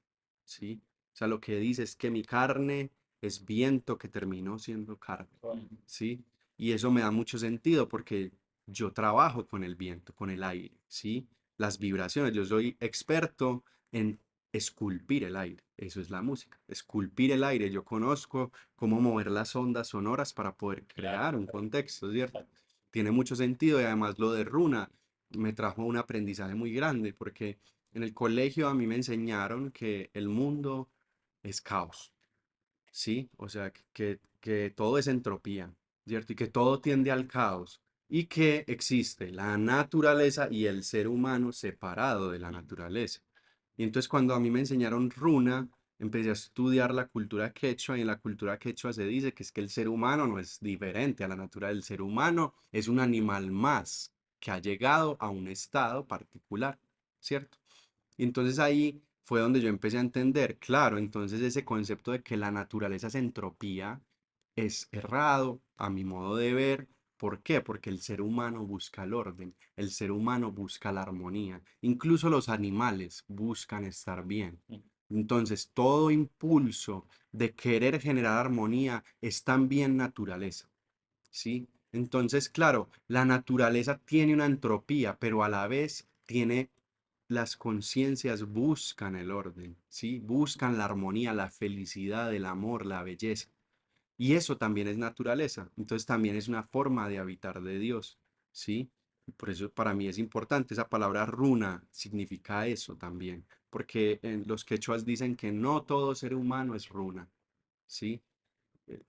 ¿sí? O sea, lo que dice es que mi carne es viento que terminó siendo carne, ¿sí? Y eso me da mucho sentido porque yo trabajo con el viento, con el aire, ¿sí? Las vibraciones, yo soy experto en esculpir el aire, eso es la música, esculpir el aire, yo conozco cómo mover las ondas sonoras para poder crear un contexto, ¿cierto? Tiene mucho sentido y además lo de runa me trajo un aprendizaje muy grande porque en el colegio a mí me enseñaron que el mundo es caos, ¿sí? O sea, que todo es entropía, ¿cierto? Y que todo tiende al caos y que existe la naturaleza y el ser humano separado de la naturaleza. Y entonces cuando a mí me enseñaron runa, empecé a estudiar la cultura quechua y en la cultura quechua se dice que es que el ser humano no es diferente a la naturaleza. El ser humano es un animal más que ha llegado a un estado particular, ¿cierto? Y entonces ahí fue donde yo empecé a entender, claro, entonces ese concepto de que la naturaleza es entropía es errado a mi modo de ver. ¿Por qué? Porque el ser humano busca el orden, el ser humano busca la armonía, incluso los animales buscan estar bien. Entonces, todo impulso de querer generar armonía es también naturaleza, ¿sí? Entonces, claro, la naturaleza tiene una entropía, pero a la vez tiene las conciencias buscan el orden, ¿sí? Buscan la armonía, la felicidad, el amor, la belleza. Y eso también es naturaleza. Entonces también es una forma de habitar de Dios, ¿sí? Y por eso para mí es importante. Esa palabra runa significa eso también. Porque en los quechuas dicen que no todo ser humano es runa, ¿sí?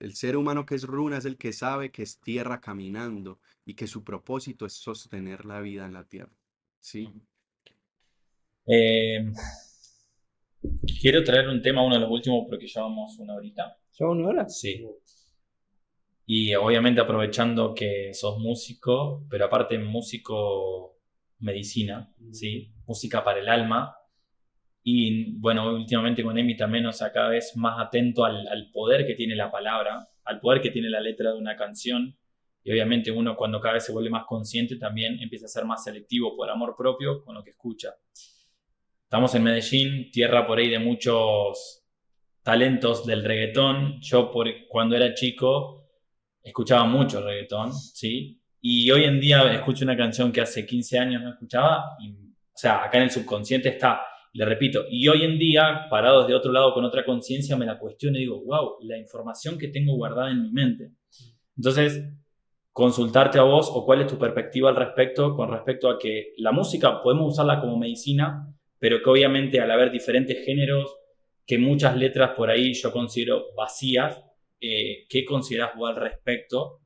El ser humano que es runa es el que sabe que es tierra caminando y que su propósito es sostener la vida en la tierra, ¿sí? Eh, quiero traer un tema, uno de los últimos, porque llevamos una horita. ¿Lleva una hora? Sí. Y obviamente aprovechando que sos músico, pero aparte músico medicina, ¿sí? Música para el alma. Y bueno, últimamente con Emi también, o sea, cada vez más atento al poder que tiene la palabra, al poder que tiene la letra de una canción. Y obviamente uno cuando cada vez se vuelve más consciente también empieza a ser más selectivo por amor propio con lo que escucha. Estamos en Medellín, tierra por ahí de muchos talentos del reggaetón. Yo cuando era chico escuchaba mucho reggaetón, ¿sí? Y hoy en día escucho una canción que hace 15 años no escuchaba, y, o sea, acá en el subconsciente está, le repito, y hoy en día, parado desde otro lado con otra conciencia, me la cuestiono y digo, wow, la información que tengo guardada en mi mente. Entonces, consultarte a vos o cuál es tu perspectiva al respecto, con respecto a que la música podemos usarla como medicina, pero que obviamente al haber diferentes géneros, que muchas letras por ahí yo considero vacías, ¿qué consideras vos al respecto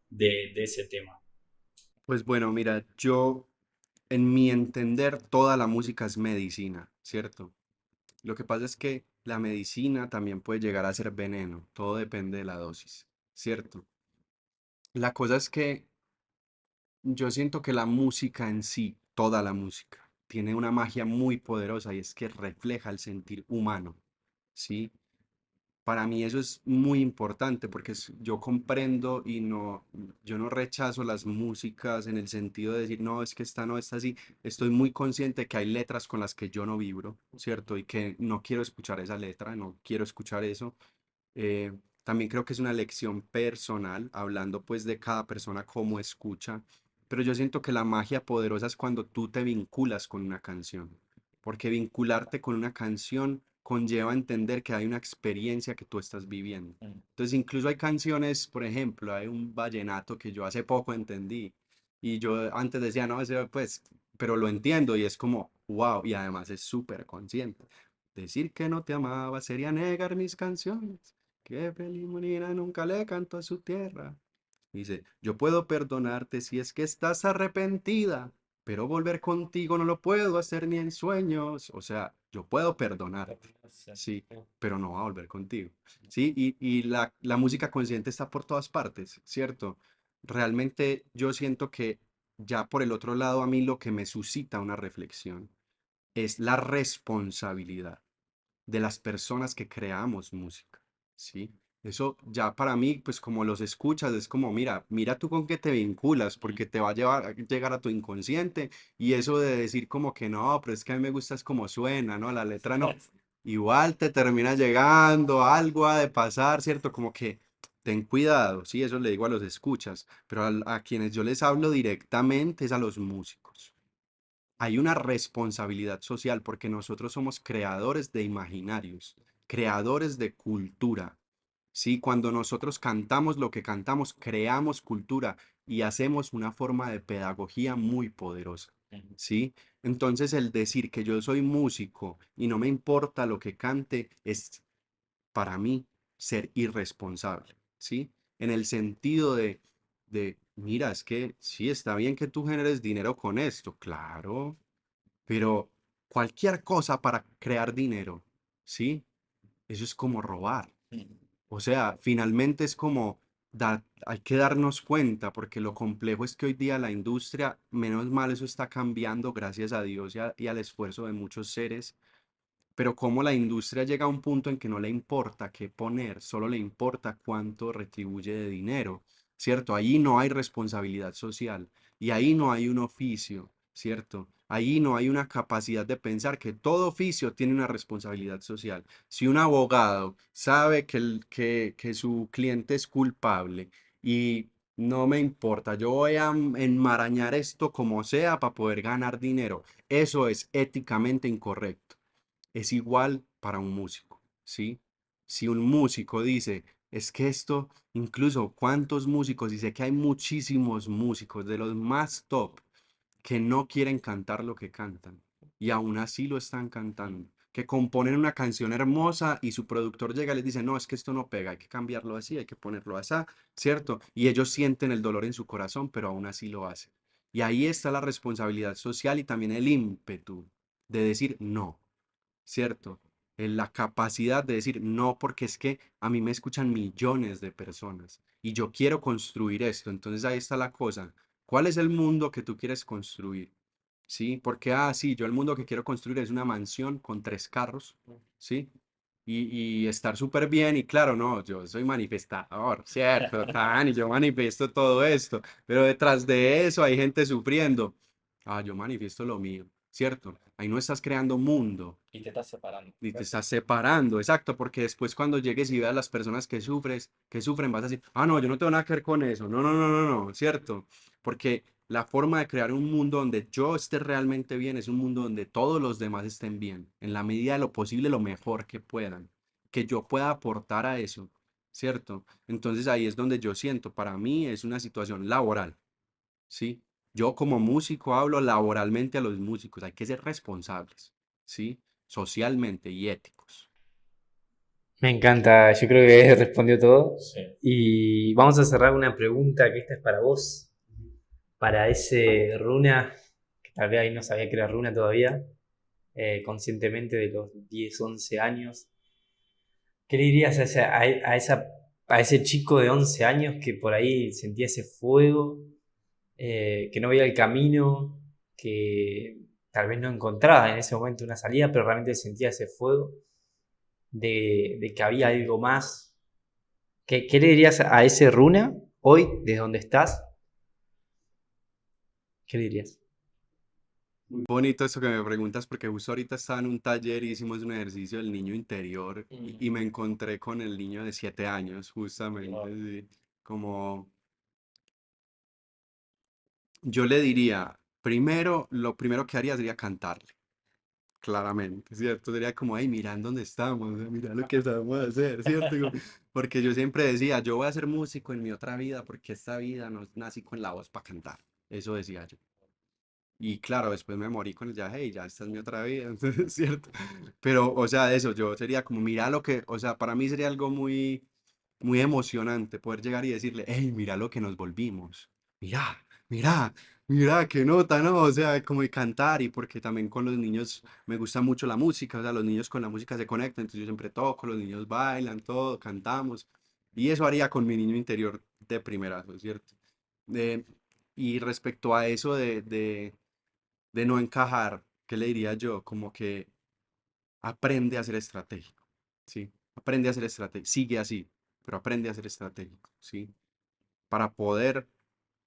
de ese tema? Pues bueno, mira, yo en mi entender toda la música es medicina, ¿cierto? Lo que pasa es que la medicina también puede llegar a ser veneno, todo depende de la dosis, ¿cierto? La cosa es que yo siento que la música en sí, toda la música, tiene una magia muy poderosa y es que refleja el sentir humano, ¿sí? Para mí eso es muy importante porque yo comprendo y no, yo no rechazo las músicas en el sentido de decir, no, es que esta no está así. Estoy muy consciente que hay letras con las que yo no vibro, ¿cierto? Y que no quiero escuchar esa letra, no quiero escuchar eso. Eh, También creo que es una lección personal, hablando pues de cada persona cómo escucha, pero yo siento que la magia poderosa es cuando tú te vinculas con una canción, porque vincularte con una canción conlleva entender que hay una experiencia que tú estás viviendo. Entonces, incluso hay canciones, por ejemplo, hay un vallenato que yo hace poco entendí y yo antes decía, no, ese pues, pero lo entiendo y es como, wow, y además es súper consciente. Decir que no te amaba sería negar mis canciones. Que Felimonina nunca le cantó a su tierra. Dice, yo puedo perdonarte si es que estás arrepentida, pero volver contigo no lo puedo hacer ni en sueños. O sea, yo puedo perdonarte, sí, pero no va a volver contigo. Sí, y la música consciente está por todas partes, ¿cierto? Realmente yo siento que ya por el otro lado a mí lo que me suscita una reflexión es la responsabilidad de las personas que creamos música, ¿sí? Eso ya para mí, pues como los escuchas, es como, mira tú con qué te vinculas, porque te va a llevar a llegar a tu inconsciente y eso de decir como que no, pero es que a mí me gusta es como suena, ¿no? La letra no. igual te termina llegando, algo ha de pasar, ¿cierto? Como que ten cuidado, sí, eso le digo a los escuchas, pero a quienes yo les hablo directamente es a los músicos. Hay una responsabilidad social porque nosotros somos creadores de imaginarios, creadores de cultura. Sí, cuando nosotros cantamos lo que cantamos, creamos cultura y hacemos una forma de pedagogía muy poderosa. ¿Sí? Entonces el decir que yo soy músico y no me importa lo que cante es para mí ser irresponsable. ¿Sí? En el sentido mira, es que sí, está bien que tú generes dinero con esto, claro, pero cualquier cosa para crear dinero, ¿sí? Eso es como robar. O sea, finalmente es como hay que darnos cuenta, porque lo complejo es que hoy día la industria, menos mal eso está cambiando, gracias a Dios y al esfuerzo de muchos seres, pero como la industria llega a un punto en que no le importa qué poner, solo le importa cuánto retribuye de dinero, ¿cierto? Ahí no hay responsabilidad social y ahí no hay un oficio, ¿cierto? Ahí no hay una capacidad de pensar que todo oficio tiene una responsabilidad social. Si un abogado sabe que su cliente es culpable y no me importa, yo voy a enmarañar esto como sea para poder ganar dinero, eso es éticamente incorrecto. Es igual para un músico, ¿sí? Si un músico dice, es que esto, incluso cuántos músicos, dice que hay muchísimos músicos de los más top que no quieren cantar lo que cantan y aún así lo están cantando, que componen una canción hermosa y su productor llega y les dice, no, es que esto no pega, hay que cambiarlo así, hay que ponerlo así, ¿cierto? Y ellos sienten el dolor en su corazón, pero aún así lo hacen. Y ahí está la responsabilidad social y también el ímpetu de decir no. ¿Cierto? La capacidad de decir no, porque es que a mí me escuchan millones de personas y yo quiero construir esto. Entonces ahí está la cosa. ¿Cuál es el mundo que tú quieres construir? ¿Sí? Porque, sí, yo el mundo que quiero construir es una mansión con 3 carros, ¿sí? Y estar súper bien y claro, no, yo soy manifestador, ¿cierto? Tan, y yo manifiesto todo esto, pero detrás de eso hay gente sufriendo. Yo manifiesto lo mío, ¿cierto? Ahí no estás creando mundo, Y te estás separando. y te estás separando, exacto, porque después cuando llegues y veas las personas que sufren, vas a decir, no, yo no tengo nada que ver con eso, no, no, no, no, no, ¿cierto? Porque la forma de crear un mundo donde yo esté realmente bien es un mundo donde todos los demás estén bien, en la medida de lo posible, lo mejor que puedan, que yo pueda aportar a eso, ¿cierto? Entonces ahí es donde yo siento, para mí es una situación laboral, ¿sí? Yo como músico hablo laboralmente a los músicos, hay que ser responsables, ¿sí? Socialmente y éticos. Me encanta, yo creo que respondió todo. Sí. Y vamos a cerrar una pregunta que esta es para vos, para ese Runa, que tal vez ahí no sabía que era Runa todavía, conscientemente de los 10 11 años. ¿Qué le dirías a ese chico de 11 años que por ahí sentía ese fuego, que no veía el camino, que tal vez no encontraba en ese momento una salida, pero realmente sentía ese fuego de que había algo más? ¿Qué le dirías a ese Runa hoy, desde donde estás? ¿Qué le dirías? Muy bonito eso que me preguntas porque justo ahorita estaba en un taller y hicimos un ejercicio del niño interior y me encontré con el niño de 7 años, justamente, Wow. sí, como yo le diría, primero, lo primero que haría sería cantarle, claramente, ¿cierto? Sería como, ay, mira en dónde estamos, mira lo que sabemos hacer, ¿cierto? Como, porque yo siempre decía, yo voy a ser músico en mi otra vida porque esta vida no nací con la voz para cantar, eso decía yo. Y claro, después me morí con el ya, hey, ya esta es mi otra vida, entonces es cierto. Pero, o sea, eso, yo sería como, mira lo que, o sea, para mí sería algo muy, muy emocionante poder llegar y decirle, hey, mira lo que nos volvimos. Mira, mira, mira, qué nota, ¿no? O sea, como de cantar y porque también con los niños me gusta mucho la música, o sea, los niños con la música se conectan, entonces yo siempre toco, los niños bailan, todo, cantamos. Y eso haría con mi niño interior de primerazo, ¿cierto? De, y respecto a eso de no encajar, ¿qué le diría yo? Como que aprende a ser estratégico, ¿sí? Aprende a ser estratégico, sigue así, pero aprende a ser estratégico, ¿sí? Para poder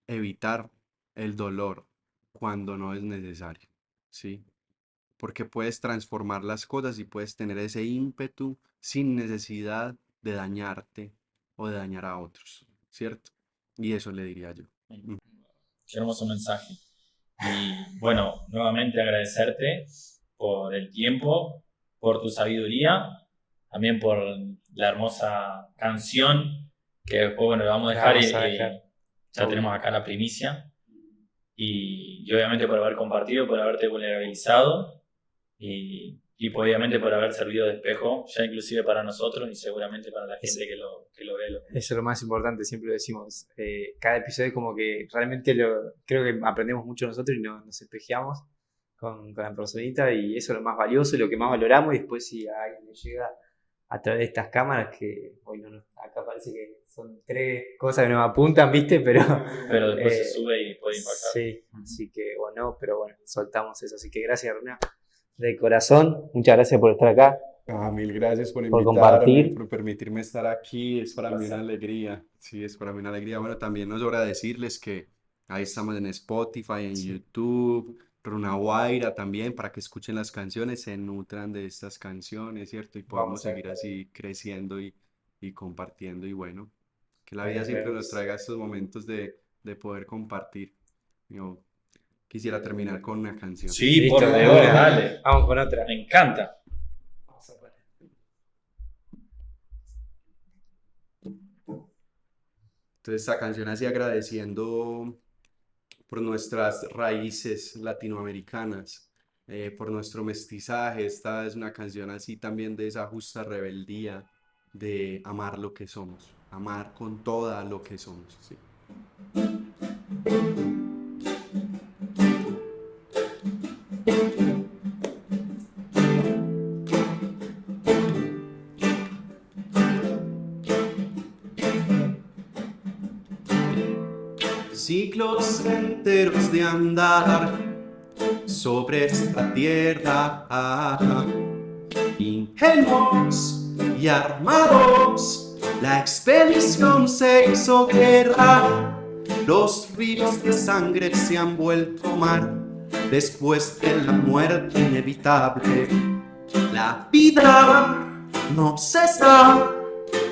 evitar el dolor cuando no es necesario, ¿sí? porque puedes transformar las cosas y puedes tener ese ímpetu sin necesidad de dañarte o de dañar a otros, ¿cierto? Y eso le diría yo. Qué hermoso mensaje. Y bueno, nuevamente agradecerte por el tiempo, por tu sabiduría, también por la hermosa canción que después, bueno, le vamos a dejar y ya tenemos acá la primicia. Y obviamente por haber compartido, por haberte vulnerabilizado y obviamente por haber servido de espejo, ya inclusive para nosotros y seguramente para la gente que lo ve. Eso es lo más importante, siempre lo decimos. Cada episodio es como que realmente creo que aprendemos mucho nosotros y nos espejeamos con la personita, y eso es lo más valioso y lo que más valoramos. Y después si a alguien le llega a través de estas cámaras, que hoy acá parece que son 3 cosas que nos apuntan, ¿viste? Pero después se sube y puede impactar. Sí, así que bueno, pero bueno, soltamos eso. Así que gracias, Runa, de corazón. Muchas gracias por estar acá. Mil gracias por Por invitarme, compartir. por permitirme estar aquí. Es para mí una alegría. Sí, es para mí una alegría. Bueno, también nos sobra decirles que ahí estamos en Spotify, en YouTube, Runa Guaira también, para que escuchen las canciones, se nutran de estas canciones, ¿cierto? Y podamos seguir así creciendo y compartiendo. Y bueno, que la vida siempre nos traiga estos momentos de poder compartir. Yo quisiera terminar con una canción. Sí, Listo, por de favor, una. dale. Vamos con otra. Me encanta. Entonces, esta canción así agradeciendo por nuestras raíces latinoamericanas, por nuestro mestizaje. Esta es una canción así también de esa justa rebeldía de amar lo que somos, amar con toda lo que somos, ¿sí? Siglos enteros de andar sobre esta tierra, ingenuos y armados, la expedición se hizo guerra. Los ríos de sangre se han vuelto mar después de la muerte inevitable. La vida no cesa,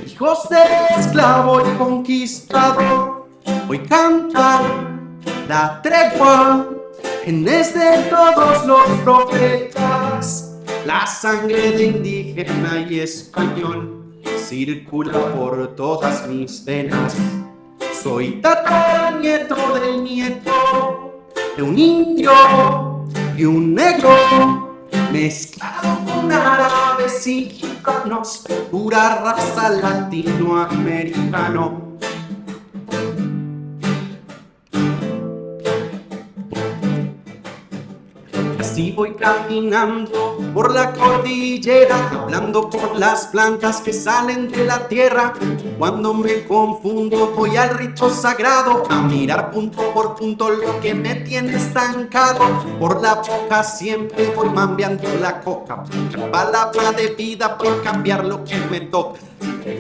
hijos de esclavo y conquistador. Hoy cantan la tregua en de todos los profetas. La sangre de indígena y español circula por todas mis venas. Soy tataranieto del nieto de un indio y un negro, mezclado con árabes y gitanos, pura raza latinoamericano. Así voy caminando por la cordillera, hablando por las plantas que salen de la tierra. Cuando me confundo voy al rito sagrado a mirar punto por punto lo que me tiene estancado. Por la boca siempre voy mambeando la coca, palabra de vida por cambiar lo que me toca.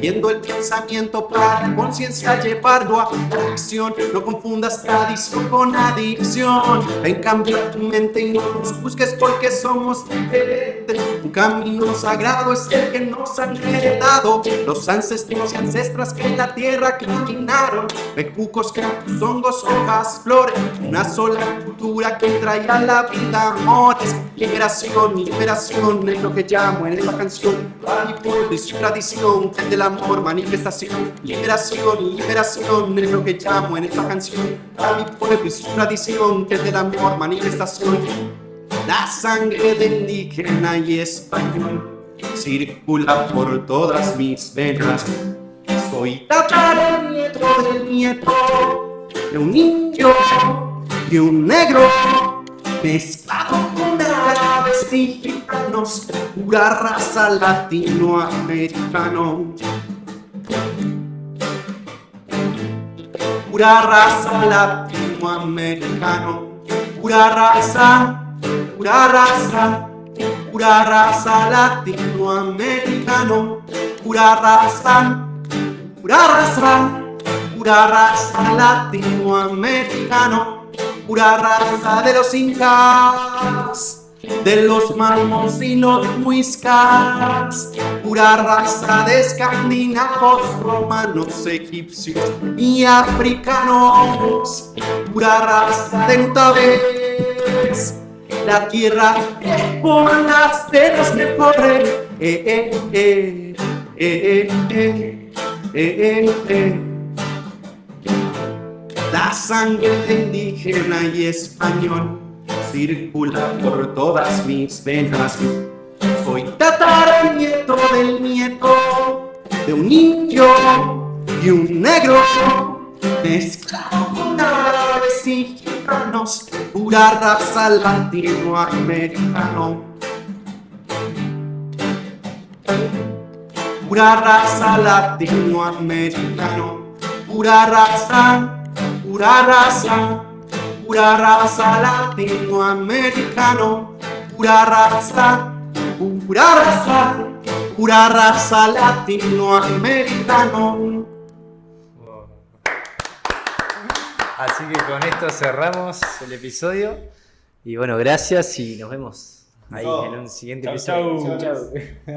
Viendo el pensamiento para la conciencia llevarlo a la acción. No confundas tradición con adicción. Ven, cambia tu mente y no nos busques porque somos diferentes. Un camino sagrado es el que nos han heredado los ancestros y ancestras que en la tierra caminaron. Bejucos, campos, hongos, hojas, flores, una sola cultura que trae a la vida amores. Liberación, liberación es lo que llamo en esta canción. A mi pueblo y su tradición, que es del amor, manifestación. Liberación, liberación es lo que llamo en esta canción. A mi pueblo y su tradición, que es del amor, manifestación. La sangre de indígena y español circula por todas mis venas. Soy tataranieto del nieto de un indio y un negro, mezclado con árabes y gitanos, pura raza latinoamericano. Pura raza latinoamericano. Pura raza, pura raza, pura raza latinoamericano. Pura raza, pura raza, pura raza latinoamericano. Pura raza de los incas, de los mamos y los muiscas, pura raza de escandinavos, romanos, egipcios y africanos, pura raza de utabees, la tierra por las venas me corre, La sangre de indígena y español circula por todas mis venas. Soy tataranieto del nieto de un indio y un negro, mezclado con árabes y gitanos, pura raza latinoamericano. Pura raza latinoamericano, pura raza latinoamericano, pura raza latinoamericano. Así que con esto cerramos el episodio. Y bueno, gracias y nos vemos ahí en un siguiente Chau, episodio. chau. Chau.